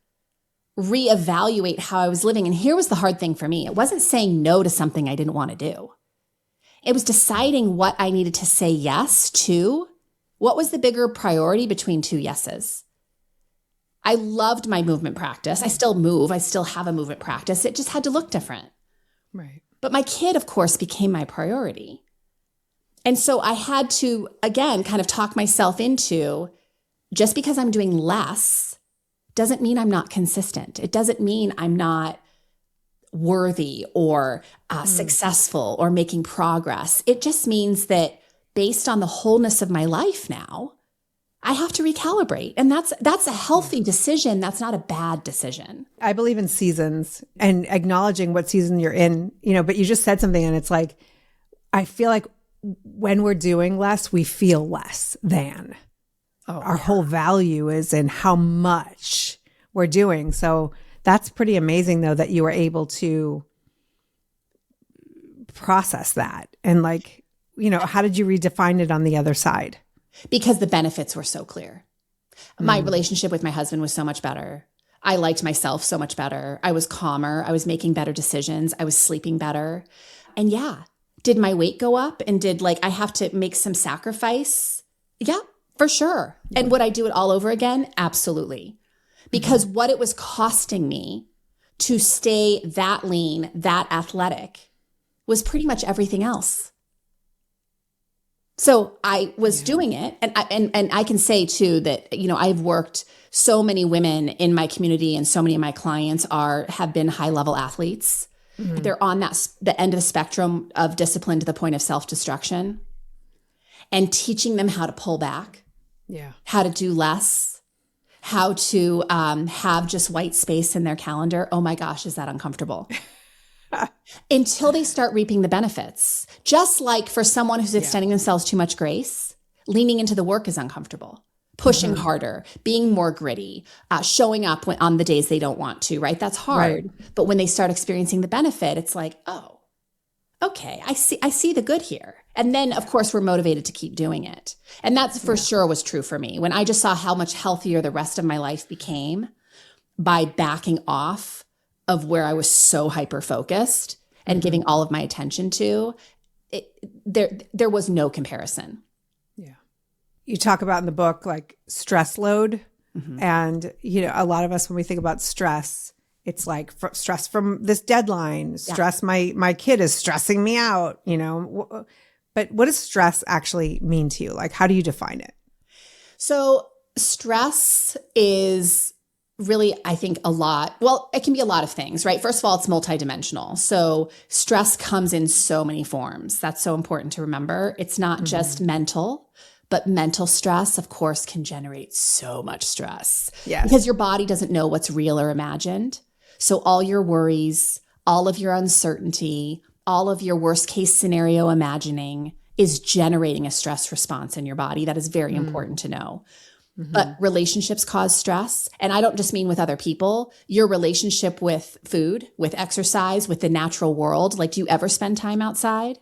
[SPEAKER 1] reevaluate how I was living. And here was the hard thing for me. It wasn't saying no to something I didn't want to do. It was deciding what I needed to say yes to. What was the bigger priority between two yeses? I loved my movement practice. I still move. I still have a movement practice. It just had to look different.
[SPEAKER 2] Right.
[SPEAKER 1] But my kid, of course, became my priority. And so I had to, again, kind of talk myself into, just because I'm doing less doesn't mean I'm not consistent. It doesn't mean I'm not worthy or successful or making progress. It just means that based on the wholeness of my life now, I have to recalibrate. And that's a healthy decision. That's not a bad decision.
[SPEAKER 2] I believe in seasons and acknowledging what season you're in, but you just said something and it's like, I feel like when we're doing less, we feel less than. Our whole value is in how much we're doing. So that's pretty amazing though, that you were able to process that. And how did you redefine it on the other side?
[SPEAKER 1] Because the benefits were so clear. My relationship with my husband was so much better. I liked myself so much better. I was calmer. I was making better decisions. I was sleeping better. And did my weight go up? And did I have to make some sacrifice? Yeah, for sure. And would I do it all over again? Absolutely. Because what it was costing me to stay that lean, that athletic, was pretty much everything else. So I was doing it. And I can say too that, I've worked so many women in my community and so many of my clients have been high level athletes. Mm-hmm. They're on the end of the spectrum of discipline to the point of self-destruction, and teaching them how to pull back, how to do less, how to have just white space in their calendar. Oh my gosh, is that uncomfortable? Until they start reaping the benefits. Just like for someone who's extending themselves too much grace, leaning into the work is uncomfortable. Pushing harder, being more gritty, showing up on the days they don't want to, right? That's hard. Right. But when they start experiencing the benefit, it's like, oh, okay, I see the good here. And then, of course, we're motivated to keep doing it. And that's for sure was true for me. When I just saw how much healthier the rest of my life became by backing off of where I was so hyper-focused and giving all of my attention to, there was no comparison. Yeah.
[SPEAKER 2] You talk about in the book, stress load. Mm-hmm. And, a lot of us, when we think about stress, it's like stress from this deadline, stress, my kid is stressing me out, But what does stress actually mean to you? How do you define it?
[SPEAKER 1] So stress is really, I think, it can be a lot of things, right? First of all, it's multidimensional. So stress comes in so many forms. That's so important to remember. It's not just mental, but mental stress, of course, can generate so much stress. Yes. Because your body doesn't know what's real or imagined. So all your worries, all of your uncertainty, all of your worst case scenario imagining is generating a stress response in your body. That is very important to know. Mm-hmm. But relationships cause stress. And I don't just mean with other people, your relationship with food, with exercise, with the natural world. Do you ever spend time outside?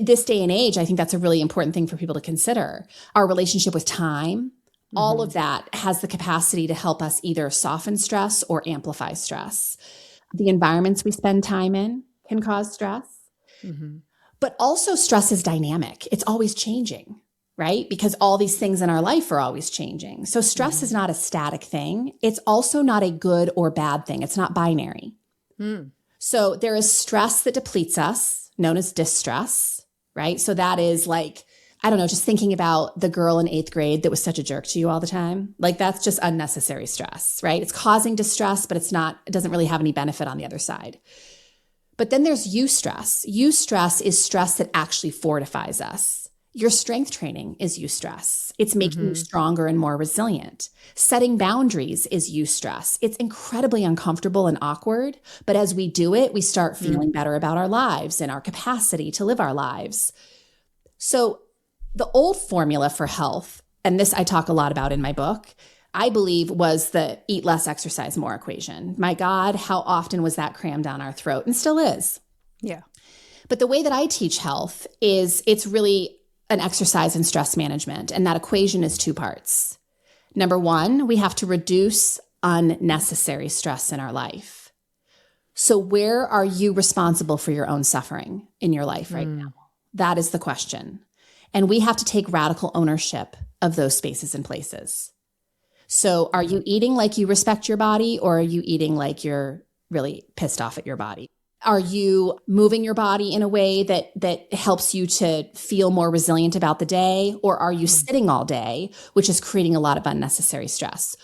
[SPEAKER 1] This day and age, I think that's a really important thing for people to consider. Our relationship with time, all of that has the capacity to help us either soften stress or amplify stress. The environments we spend time in can cause stress. Mm-hmm. But also stress is dynamic. It's always changing, right? Because all these things in our life are always changing. So stress is not a static thing. It's also not a good or bad thing. It's not binary. So there is stress that depletes us, known as distress, right? So that is just thinking about the girl in 8th grade that was such a jerk to you all the time. That's just unnecessary stress, right? It's causing distress, but it doesn't really have any benefit on the other side. But then there's eustress. Eustress is stress that actually fortifies us. Your strength training is eustress. It's making you stronger and more resilient. Setting boundaries is eustress. It's incredibly uncomfortable and awkward, but as we do it, we start feeling better about our lives and our capacity to live our lives. So the old formula for health, and this I talk a lot about in my book, I believe was the eat less, exercise more equation. My God, how often was that crammed down our throat, and still is.
[SPEAKER 2] Yeah.
[SPEAKER 1] But the way that I teach health is it's really an exercise in stress management. And that equation is two parts. Number one, we have to reduce unnecessary stress in our life. So where are you responsible for your own suffering in your life right now? That is the question. And we have to take radical ownership of those spaces and places. So are you eating like you respect your body, or are you eating like you're really pissed off at your body? Are you moving your body in a way that helps you to feel more resilient about the day? Or are you sitting all day, which is creating a lot of unnecessary stress?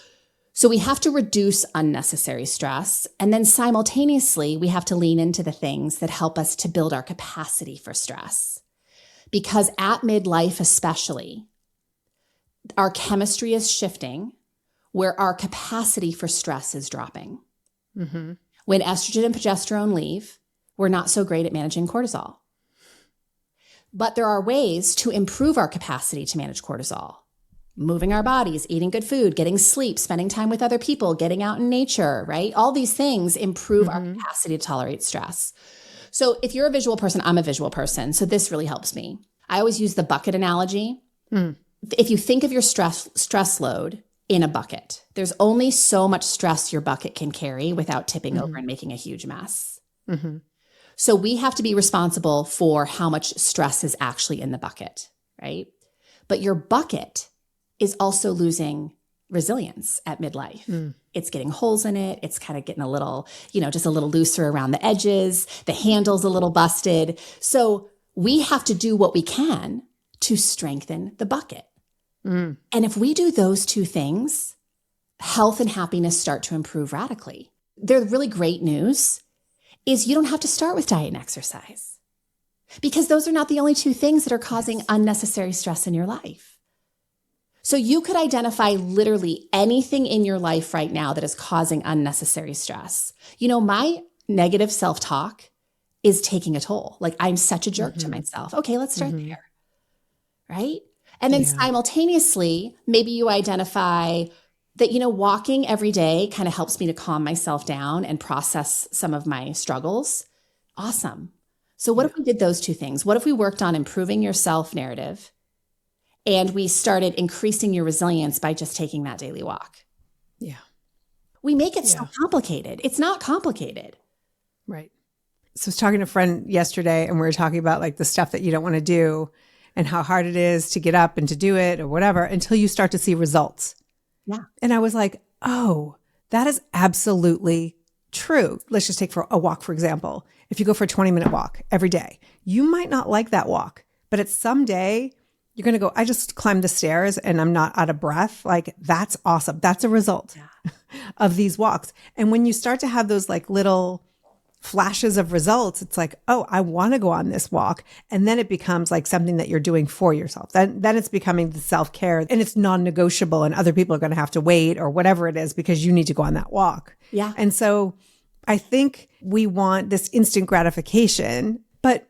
[SPEAKER 1] So we have to reduce unnecessary stress. And then simultaneously, we have to lean into the things that help us to build our capacity for stress. Because at midlife especially, our chemistry is shifting where our capacity for stress is dropping.
[SPEAKER 2] Mm-hmm.
[SPEAKER 1] When estrogen and progesterone leave, we're not so great at managing cortisol. But there are ways to improve our capacity to manage cortisol. Moving our bodies, eating good food, getting sleep, spending time with other people, getting out in nature, right? All these things improve our capacity to tolerate stress. So if you're a visual person, I'm a visual person. So this really helps me. I always use the bucket analogy. If you think of your stress load in a bucket, there's only so much stress your bucket can carry without tipping over and making a huge mess. So we have to be responsible for how much stress is actually in the bucket, right? But your bucket is also losing resilience at midlife. It's getting holes in it. It's kind of getting a little, just a little looser around the edges. The handle's a little busted. So we have to do what we can to strengthen the bucket. And if we do those two things, health and happiness start to improve radically. The really great news is you don't have to start with diet and exercise, because those are not the only two things that are causing unnecessary stress in your life. So you could identify literally anything in your life right now that is causing unnecessary stress. My negative self-talk is taking a toll. Like, I'm such a jerk to myself. Okay, let's start there, right? And then simultaneously, maybe you identify that, walking every day kind of helps me to calm myself down and process some of my struggles. Awesome. So what if we did those two things? What if we worked on improving your self-narrative and we started increasing your resilience by just taking that daily walk?
[SPEAKER 2] Yeah.
[SPEAKER 1] We make it so complicated. It's not complicated.
[SPEAKER 2] Right. So I was talking to a friend yesterday, and we were talking about like the stuff that you don't want to do and how hard it is to get up and to do it or whatever until you start to see results.
[SPEAKER 1] Yeah.
[SPEAKER 2] And I was like, oh, that is absolutely true. Let's just take for a walk, for example. If you go for a 20-minute walk every day, you might not like that walk, but at some day you're going to go, I just climbed the stairs and I'm not out of breath. Like, that's awesome. That's a result of these walks. And when you start to have those like little flashes of results, it's like, oh, I want to go on this walk. And then it becomes like something that you're doing for yourself. Then it's becoming the self-care, and it's non-negotiable, and other people are going to have to wait or whatever it is because you need to go on that walk.
[SPEAKER 1] Yeah.
[SPEAKER 2] And so I think we want this instant gratification, but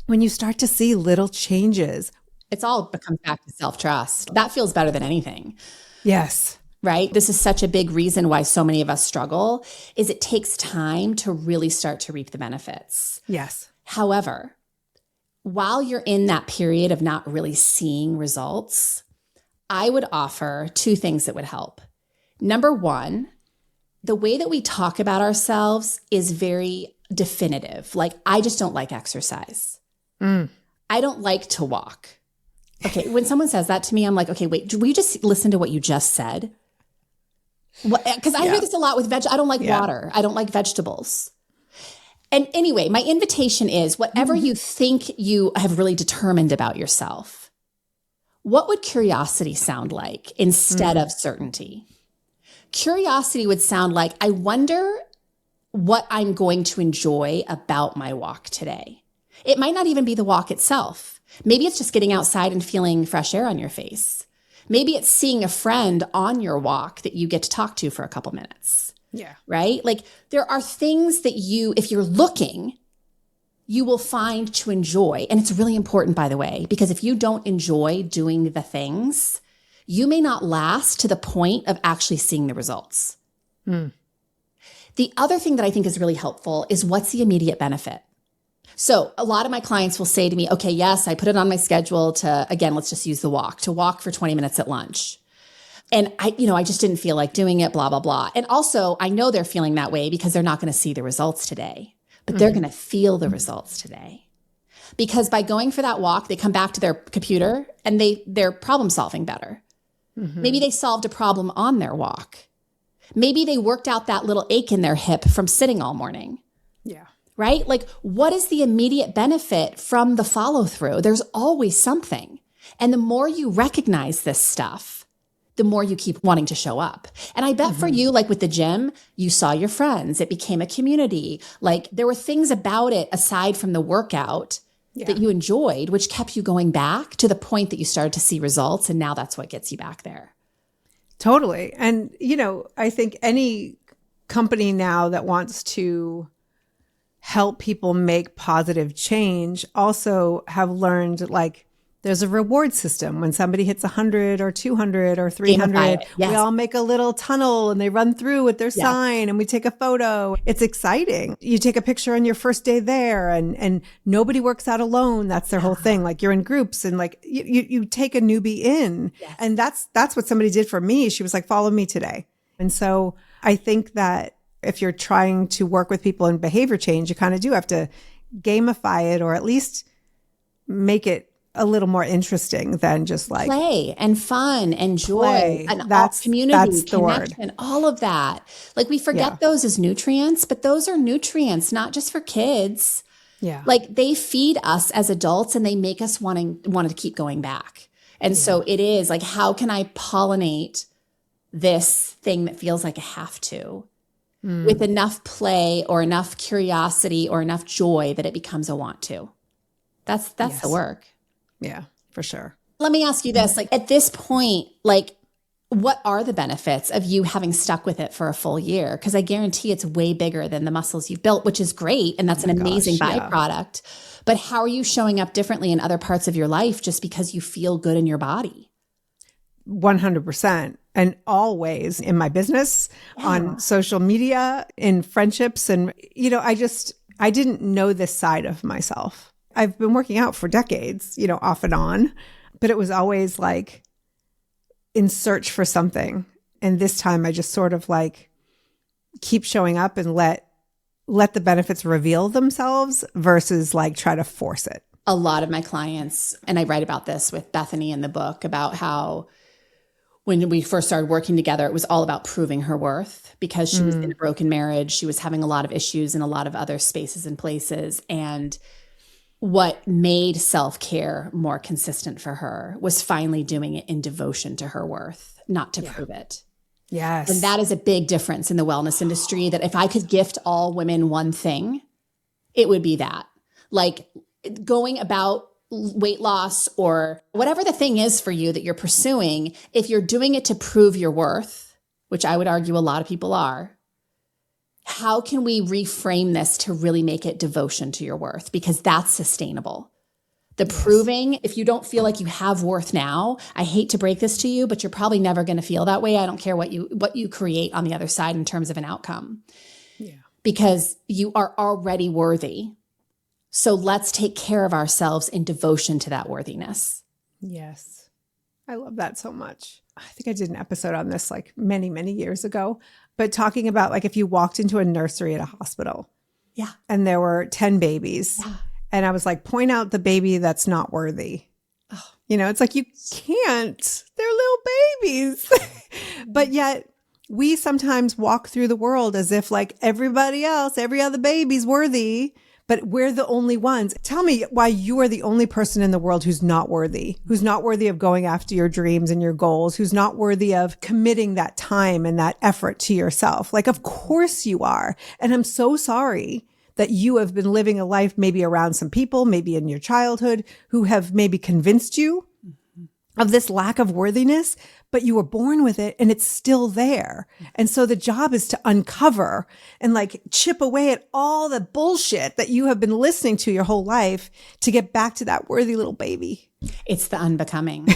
[SPEAKER 2] when you start to see little changes,
[SPEAKER 1] it's all becomes back to self-trust. That feels better than anything.
[SPEAKER 2] Yes.
[SPEAKER 1] Right? This is such a big reason why so many of us struggle, is it takes time to really start to reap the benefits.
[SPEAKER 2] Yes.
[SPEAKER 1] However, while you're in that period of not really seeing results, I would offer two things that would help. Number one, the way that we talk about ourselves is very definitive. Like, I just don't like exercise. I don't like to walk. Okay, when someone says that to me, I'm like, okay, wait, will you just listen to what you just said? Because I hear this a lot with I don't like water. I don't like vegetables. And anyway, my invitation is whatever you think you have really determined about yourself, what would curiosity sound like instead of certainty? Curiosity would sound like, I wonder what I'm going to enjoy about my walk today. It might not even be the walk itself. Maybe it's just getting outside and feeling fresh air on your face. Maybe it's seeing a friend on your walk that you get to talk to for a couple minutes.
[SPEAKER 2] Yeah.
[SPEAKER 1] Right? Like there are things that you, if you're looking, you will find to enjoy. And it's really important, by the way, because if you don't enjoy doing the things, you may not last to the point of actually seeing the results. The other thing that I think is really helpful is what's the immediate benefit? So a lot of my clients will say to me, okay, yes, I put it on my schedule to, again, let's just use the walk, to walk for 20 minutes at lunch. And I just didn't feel like doing it, blah, blah, blah. And also I know they're feeling that way because they're not going to see the results today, but they're going to feel the results today. Because by going for that walk, they come back to their computer and they're problem solving better. Maybe they solved a problem on their walk. Maybe they worked out that little ache in their hip from sitting all morning.
[SPEAKER 2] Yeah.
[SPEAKER 1] Right? Like, what is the immediate benefit from the follow through? There's always something. And the more you recognize this stuff, the more you keep wanting to show up. And I bet for you, like with the gym, you saw your friends, it became a community. Like there were things about it aside from the workout that you enjoyed, which kept you going back to the point that you started to see results. And now that's what gets you back there.
[SPEAKER 2] Totally. And, I think any company now that wants to help people make positive change also have learned like there's a reward system. When somebody hits 100 or 200 or 300, we all make a little tunnel and they run through with their sign and we take a photo. It's exciting. You take a picture on your first day there and nobody works out alone. That's their whole thing. Like you're in groups and like you take a newbie in. And that's what somebody did for me. She was like, follow me today. And so I think that if you're trying to work with people in behavior change, you kind of do have to gamify it or at least make it a little more interesting than just like
[SPEAKER 1] play and fun and joy and community, connection, all of that. Like we forget those as nutrients, but those are nutrients, not just for kids.
[SPEAKER 2] Yeah.
[SPEAKER 1] Like they feed us as adults and they make us want to keep going back. And so it is like, how can I pollinate this thing that feels like I have to with enough play or enough curiosity or enough joy that it becomes a want to? That's the work.
[SPEAKER 2] Yeah, for sure.
[SPEAKER 1] Let me ask you this, like at this point, like what are the benefits of you having stuck with it for a full year? Because I guarantee it's way bigger than the muscles you've built, which is great. And that's an amazing byproduct. But how are you showing up differently in other parts of your life just because you feel good in your body?
[SPEAKER 2] 100%. And always in my business, on social media, in friendships. And, I didn't know this side of myself. I've been working out for decades, off and on, but it was always like in search for something. And this time I just sort of like keep showing up and let the benefits reveal themselves versus like try to force it.
[SPEAKER 1] A lot of my clients, and I write about this with Bethany in the book, about how when we first started working together, it was all about proving her worth because she was in a broken marriage. She was having a lot of issues in a lot of other spaces and places. And what made self-care more consistent for her was finally doing it in devotion to her worth, not to prove it.
[SPEAKER 2] Yes.
[SPEAKER 1] And that is a big difference in the wellness industry, that if I could gift all women one thing, it would be that. Like going about weight loss or whatever the thing is for you that you're pursuing, if you're doing it to prove your worth, which I would argue a lot of people are, how can we reframe this to really make it devotion to your worth? Because that's sustainable. The proving, if you don't feel like you have worth now, I hate to break this to you, but you're probably never going to feel that way. I don't care what you create on the other side in terms of an outcome. Yeah. Because you are already worthy. So let's take care of ourselves in devotion to that worthiness.
[SPEAKER 2] Yes. I love that so much. I think I did an episode on this like many, many years ago, but talking about like if you walked into a nursery at a hospital and there were 10 babies and I was like, point out the baby that's not worthy. Oh. It's like, you can't, they're little babies. But yet we sometimes walk through the world as if like everybody else, every other baby's worthy, but we're the only ones. Tell me why you are the only person in the world who's not worthy of going after your dreams and your goals, who's not worthy of committing that time and that effort to yourself. Like, of course you are. And I'm so sorry that you have been living a life maybe around some people, maybe in your childhood, who have maybe convinced you of this lack of worthiness, but you were born with it and it's still there. And so the job is to uncover and like chip away at all the bullshit that you have been listening to your whole life to get back to that worthy little baby.
[SPEAKER 1] It's the unbecoming.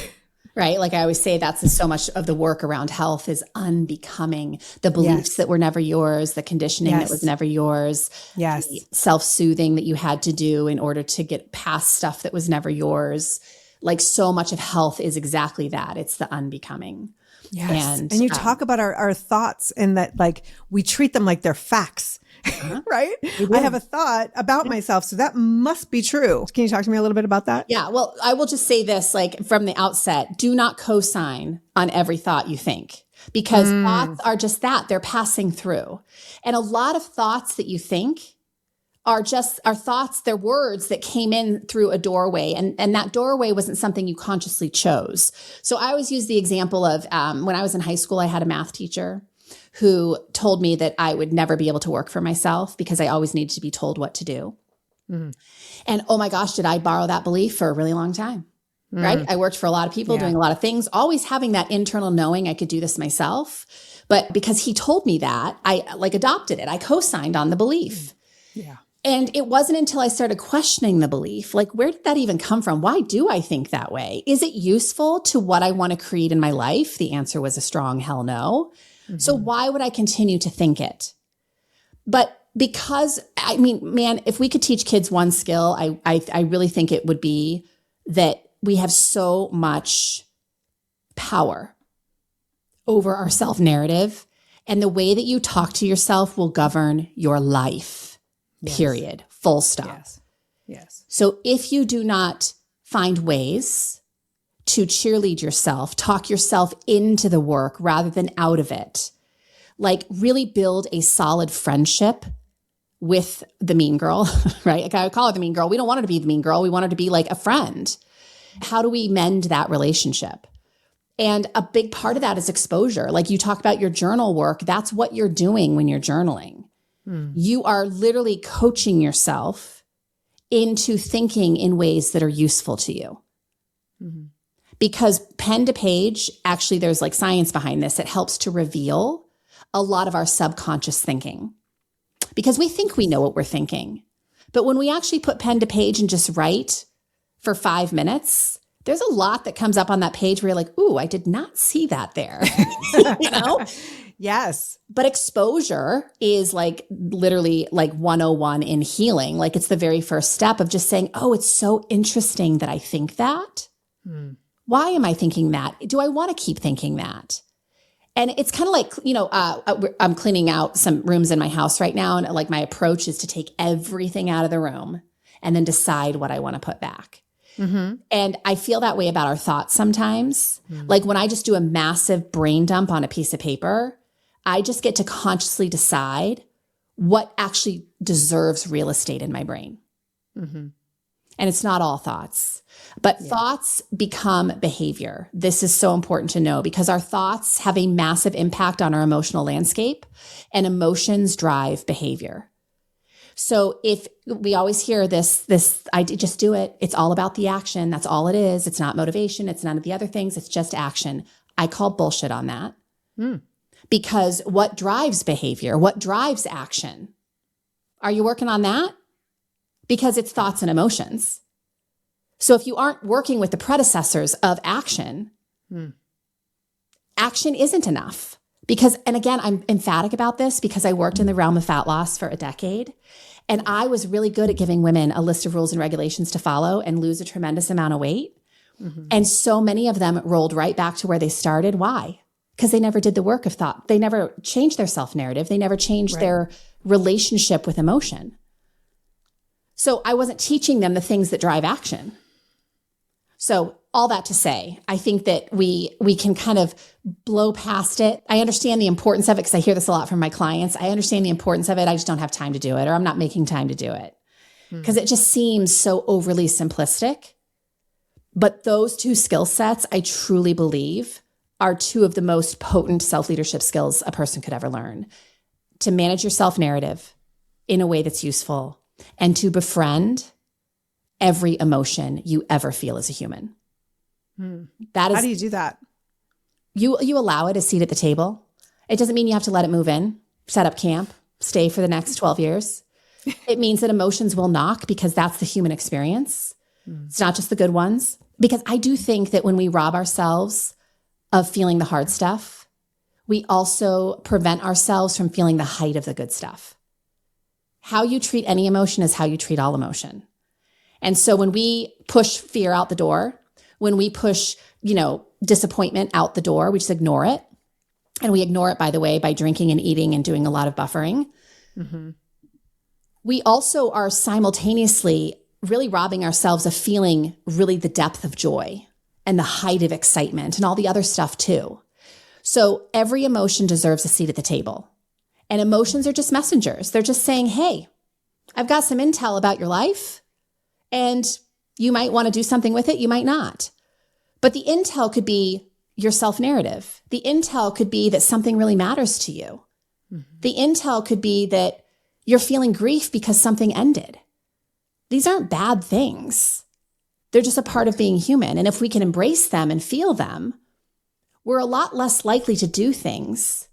[SPEAKER 1] Right? Like I always say, that's so much of the work around health is unbecoming. The beliefs that were never yours, the conditioning that was never yours, the self-soothing that you had to do in order to get past stuff that was never yours. Like so much of health is exactly that. It's the unbecoming.
[SPEAKER 2] Yes. And you talk about our thoughts and that like we treat them like they're facts. Right? I have a thought about myself, so that must be true. Can you talk to me a little bit about that?
[SPEAKER 1] Yeah. Well, I will just say this, like from the outset, do not co-sign on every thought you think, because thoughts are just that. They're passing through. And a lot of thoughts that you think are thoughts, they're words that came in through a doorway. And that doorway wasn't something you consciously chose. So I always use the example of when I was in high school, I had a math teacher who told me that I would never be able to work for myself because I always needed to be told what to do. And oh my gosh, did I borrow that belief for a really long time, right? I worked for a lot of people doing a lot of things, always having that internal knowing I could do this myself. But because he told me that, I like adopted it. I co-signed on the belief.
[SPEAKER 2] Yeah.
[SPEAKER 1] And it wasn't until I started questioning the belief, like, where did that even come from? Why do I think that way? Is it useful to what I want to create in my life? The answer was a strong hell no. So why would I continue to think it? But because, I mean, man, if we could teach kids one skill, I really think it would be that we have so much power over our self-narrative, and the way that you talk to yourself will govern your life, period, full stop.
[SPEAKER 2] Yes.
[SPEAKER 1] So if you do not find ways to cheerlead yourself, talk yourself into the work rather than out of it, like really build a solid friendship with the mean girl, right? Like I would call her the mean girl. We don't want her to be the mean girl. We want her to be like a friend. How do we mend that relationship? And a big part of that is exposure. Like you talk about your journal work. That's what you're doing when you're journaling. You are literally coaching yourself into thinking in ways that are useful to you. Because pen to page, actually, there's like science behind this. It helps to reveal a lot of our subconscious thinking. Because we think we know what we're thinking. But when we actually put pen to page and just write for 5 minutes, there's a lot that comes up on that page where you're like, ooh, I did not see that there. You know?
[SPEAKER 2] Yes.
[SPEAKER 1] But exposure is like literally like 101 in healing. Like it's the very first step of just saying, oh, it's so interesting that I think that. Why am I thinking that? Do I want to keep thinking that? And it's kind of like, you know, I'm cleaning out some rooms in my house right now. And like my approach is to take everything out of the room and then decide what I want to put back. And I feel that way about our thoughts sometimes. Like when I just do a massive brain dump on a piece of paper, I just get to consciously decide what actually deserves real estate in my brain. And it's not all thoughts, but thoughts become behavior. This is so important to know because our thoughts have a massive impact on our emotional landscape, and emotions drive behavior. So if we always hear this, I just do it. It's all about the action. That's all it is. It's not motivation. It's none of the other things. It's just action. I call bullshit on that because what drives behavior? What drives action? Are you working on that? Because it's thoughts and emotions. So if you aren't working with the predecessors of action, action isn't enough. Because, and again, I'm emphatic about this because I worked in the realm of fat loss for a decade. And I was really good at giving women a list of rules and regulations to follow and lose a tremendous amount of weight. And so many of them rolled right back to where they started. Why? Because they never did the work of thought. They never changed their self-narrative. They never changed their relationship with emotion. So I wasn't teaching them the things that drive action. So all that to say, I think that we can kind of blow past it. I understand the importance of it because I hear this a lot from my clients. I understand the importance of it. I just don't have time to do it, or I'm not making time to do it. because it just seems so overly simplistic. But those two skill sets, I truly believe, are two of the most potent self-leadership skills a person could ever learn. To manage your self-narrative in a way that's useful and to befriend every emotion you ever feel as a human. That is,
[SPEAKER 2] how do you do that?
[SPEAKER 1] You allow it a seat at the table. It doesn't mean you have to let it move in, set up camp, stay for the next 12 years. It means that emotions will knock because that's the human experience. It's not just the good ones. Because I do think that when we rob ourselves of feeling the hard stuff, we also prevent ourselves from feeling the height of the good stuff. How you treat any emotion is how you treat all emotion. And so when we push fear out the door, when we push, disappointment out the door, we just ignore it. And we ignore it, by the way, by drinking and eating and doing a lot of buffering. We also are simultaneously really robbing ourselves of feeling really the depth of joy and the height of excitement and all the other stuff too. So every emotion deserves a seat at the table. And emotions are just messengers. They're just saying, hey, I've got some intel about your life and you might want to do something with it. You might not. But the intel could be your self-narrative. The intel could be that something really matters to you. The intel could be that you're feeling grief because something ended. These aren't bad things. They're just a part of being human. And if we can embrace them and feel them, we're a lot less likely to do things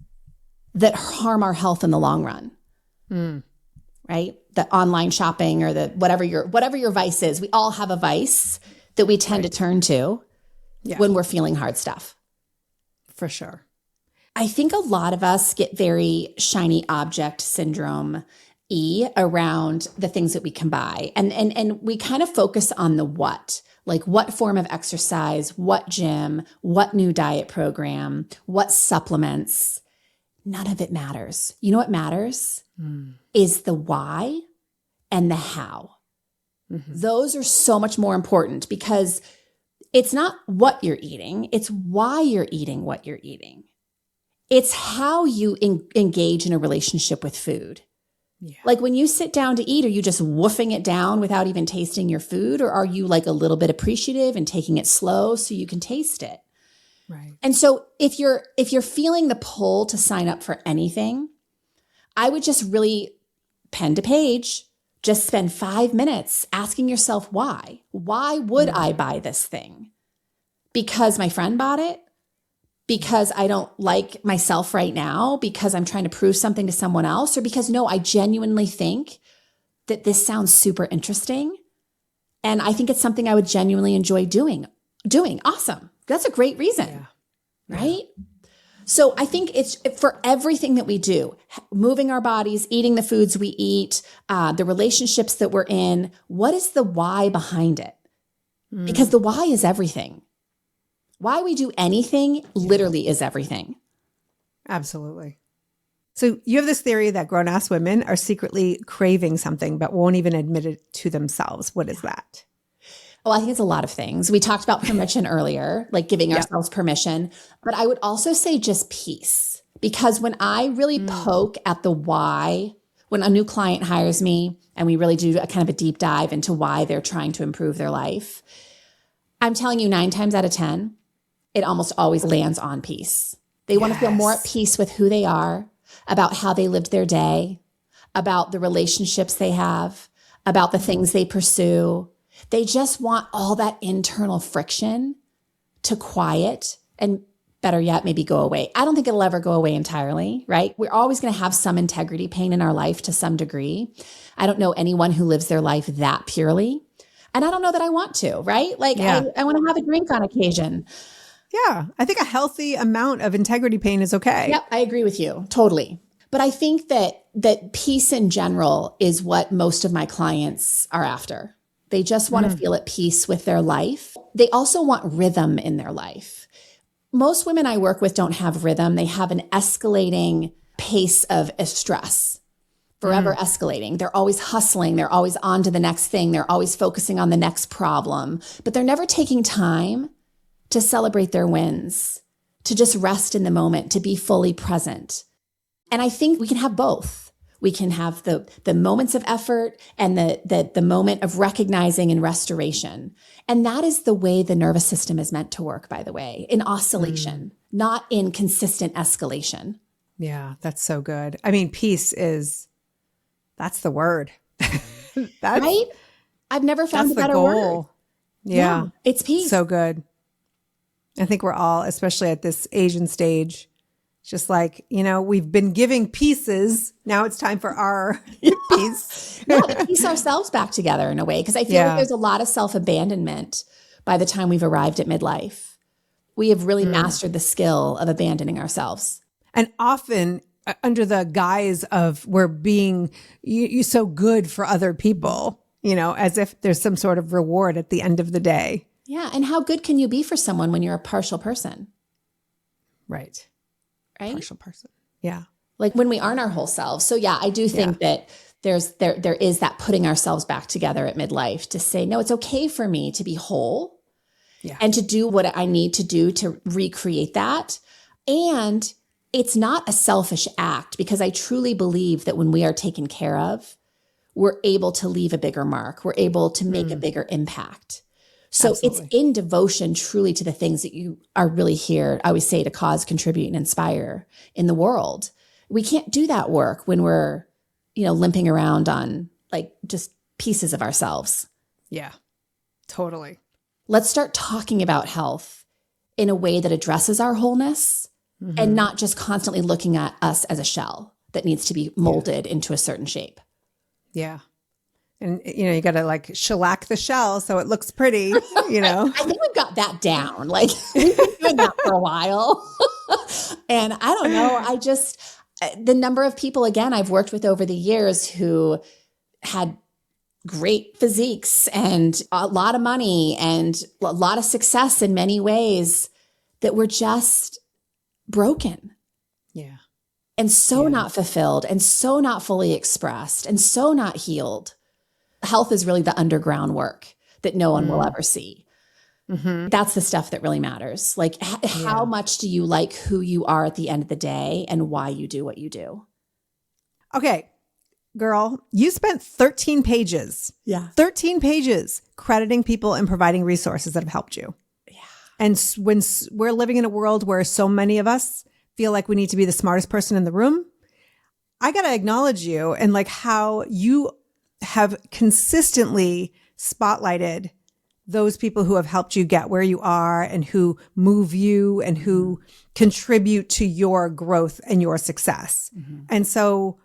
[SPEAKER 1] that harm our health in the long run. Right? The online shopping or the whatever your vice is. We all have a vice that we tend to turn to when we're feeling hard stuff.
[SPEAKER 2] For sure.
[SPEAKER 1] I think a lot of us get very shiny object syndrome around the things that we can buy. And we kind of focus on the what, like what form of exercise, what gym, what new diet program, what supplements. None of it matters. You know what matters? Is the why and the how. Those are so much more important because it's not what you're eating. It's why you're eating what you're eating. It's how you engage in a relationship with food. Like when you sit down to eat, are you just woofing it down without even tasting your food? Or are you like a little bit appreciative and taking it slow so you can taste it?
[SPEAKER 2] Right.
[SPEAKER 1] And so if you're feeling the pull to sign up for anything, I would just really pen to page, just spend 5 minutes asking yourself why. Why would I buy this thing? Because my friend bought it? Because I don't like myself right now, because I'm trying to prove something to someone else, or because no, I genuinely think that this sounds super interesting. And I think it's something I would genuinely enjoy doing. Awesome. That's a great reason, right? So I think it's for everything that we do, moving our bodies, eating the foods we eat, the relationships that we're in, what is the why behind it? Because the why is everything. Why we do anything literally is everything.
[SPEAKER 2] Absolutely. So you have this theory that grown-ass women are secretly craving something but won't even admit it to themselves. What is that?
[SPEAKER 1] Well, I think it's a lot of things. We talked about permission earlier, like giving ourselves permission. But I would also say just peace. Because when I really poke at the why, when a new client hires me and we really do a kind of a deep dive into why they're trying to improve their life, I'm telling you 9 times out of 10, it almost always lands on peace. They want to feel more at peace with who they are, about how they lived their day, about the relationships they have, about the things they pursue. They just want all that internal friction to quiet and better yet, maybe go away. I don't think it'll ever go away entirely, right? We're always going to have some integrity pain in our life to some degree. I don't know anyone who lives their life that purely. And I don't know that I want to, right? Like I want to have a drink on occasion.
[SPEAKER 2] Yeah. I think a healthy amount of integrity pain is okay.
[SPEAKER 1] Yep. I agree with you. Totally. But I think that peace in general is what most of my clients are after. They just want to feel at peace with their life. They also want rhythm in their life. Most women I work with don't have rhythm. They have an escalating pace of stress, forever escalating. They're always hustling. They're always on to the next thing. They're always focusing on the next problem, but they're never taking time to celebrate their wins, to just rest in the moment, to be fully present. And I think we can have both. We can have the moments of effort and the moment of recognizing and restoration. And that is the way the nervous system is meant to work, by the way, in oscillation, not in consistent escalation.
[SPEAKER 2] Yeah, that's so good. I mean, that's the word.
[SPEAKER 1] Right? I've never found a better word.
[SPEAKER 2] Yeah.
[SPEAKER 1] It's peace.
[SPEAKER 2] So good. I think we're all, especially at this Asian stage, just like, we've been giving pieces. Now it's time for our piece.
[SPEAKER 1] To piece ourselves back together in a way. Because I feel like there's a lot of self-abandonment by the time we've arrived at midlife. We have really mastered the skill of abandoning ourselves.
[SPEAKER 2] And often under the guise of we're being you so good for other people, as if there's some sort of reward at the end of the day.
[SPEAKER 1] Yeah. And how good can you be for someone when you're a partial person?
[SPEAKER 2] Right.
[SPEAKER 1] Right?
[SPEAKER 2] Partial person. Yeah.
[SPEAKER 1] Like when we aren't our whole selves. So yeah, I do think that there is that putting ourselves back together at midlife to say, no, it's okay for me to be whole and to do what I need to do to recreate that. And it's not a selfish act, because I truly believe that when we are taken care of, we're able to leave a bigger mark. We're able to make a bigger impact. So It's in devotion truly to the things that you are really here, I always say, to cause, contribute, and inspire in the world. We can't do that work when we're, limping around on like just pieces of ourselves.
[SPEAKER 2] Yeah, totally.
[SPEAKER 1] Let's start talking about health in a way that addresses our wholeness and not just constantly looking at us as a shell that needs to be molded into a certain shape.
[SPEAKER 2] Yeah. And, you got to like shellac the shell so it looks pretty,
[SPEAKER 1] I think we've got that down. Like we've been doing that for a while. And I don't know. The number of people, again, I've worked with over the years who had great physiques and a lot of money and a lot of success in many ways that were just broken.
[SPEAKER 2] Yeah.
[SPEAKER 1] And so not fulfilled and so not fully expressed and so not healed. Health is really the underground work that no one will ever see. That's the stuff that really matters. Like how much do you like who you are at the end of the day and why you do what you do?
[SPEAKER 2] Okay, girl, you spent 13 pages.
[SPEAKER 1] Yeah.
[SPEAKER 2] 13 pages crediting people and providing resources that have helped you. Yeah. And when we're living in a world where so many of us feel like we need to be the smartest person in the room, I got to acknowledge you and like how you have consistently spotlighted those people who have helped you get where you are and who move you and who contribute to your growth and your success. And so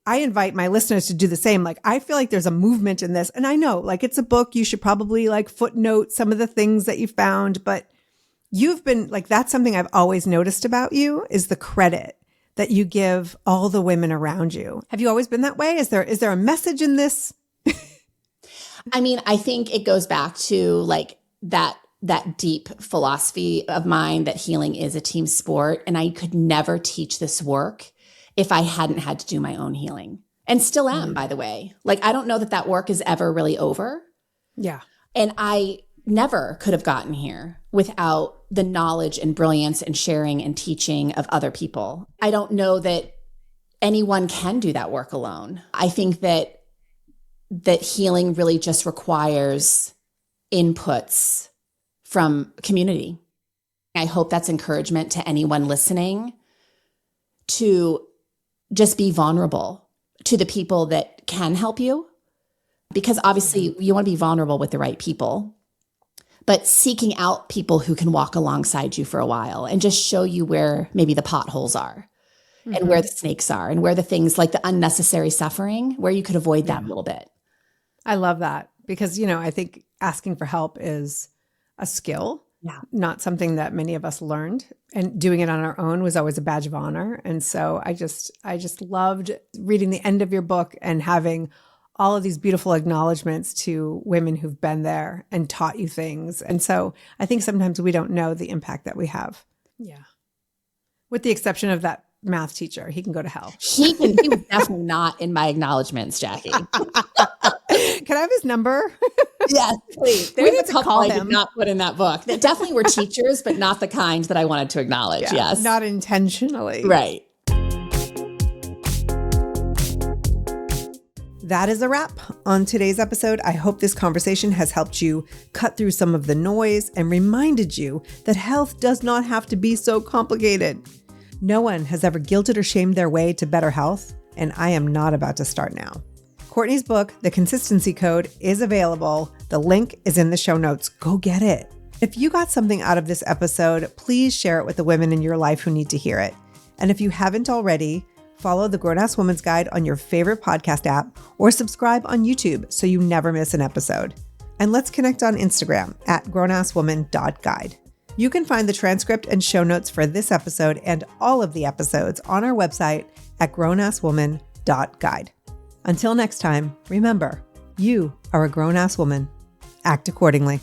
[SPEAKER 2] I invite my listeners to do the same. Like, I feel like there's a movement in this, and I know like it's a book. You should probably like footnote some of the things that you found, but you've been like, that's something I've always noticed about you is the credit that you give all the women around you. Have you always been that way? Is there a message in this?
[SPEAKER 1] I mean, I think it goes back to like that deep philosophy of mine that healing is a team sport. And I could never teach this work if I hadn't had to do my own healing, and still am, by the way. Like, I don't know that work is ever really over.
[SPEAKER 2] Yeah.
[SPEAKER 1] And I never could have gotten here without the knowledge and brilliance and sharing and teaching of other people. I don't know that anyone can do that work alone. I think that healing really just requires inputs from community. I hope that's encouragement to anyone listening to just be vulnerable to the people that can help you, because obviously you want to be vulnerable with the right people, but seeking out people who can walk alongside you for a while and just show you where maybe the potholes are and where the snakes are and where the things like the unnecessary suffering, where you could avoid that a little bit.
[SPEAKER 2] I love that because, I think asking for help is a skill, not something that many of us learned, and doing it on our own was always a badge of honor. And so I just loved reading the end of your book and having all of these beautiful acknowledgments to women who've been there and taught you things. And so I think sometimes we don't know the impact that we have. Yeah. With the exception of that math teacher, he can go to hell.
[SPEAKER 1] He was definitely not in my acknowledgments, Jackie.
[SPEAKER 2] Can I have his number?
[SPEAKER 1] Yes, please.
[SPEAKER 2] We need to call
[SPEAKER 1] I
[SPEAKER 2] him.
[SPEAKER 1] did not put in that book. That definitely were teachers, but not the kind that I wanted to acknowledge.
[SPEAKER 2] Yeah,
[SPEAKER 1] yes.
[SPEAKER 2] Not intentionally.
[SPEAKER 1] Right.
[SPEAKER 2] That is a wrap on today's episode. I hope this conversation has helped you cut through some of the noise and reminded you that health does not have to be so complicated. No one has ever guilted or shamed their way to better health, and I am not about to start now. Courtney's book, The Consistency Code, is available. The link is in the show notes. Go get it. If you got something out of this episode, please share it with the women in your life who need to hear it. And if you haven't already, follow the Grown-Ass Woman's Guide on your favorite podcast app or subscribe on YouTube so you never miss an episode. And let's connect on Instagram at grownasswoman.guide. You can find the transcript and show notes for this episode and all of the episodes on our website at grownasswoman.guide. Until next time, remember, you are a grown-ass woman. Act accordingly.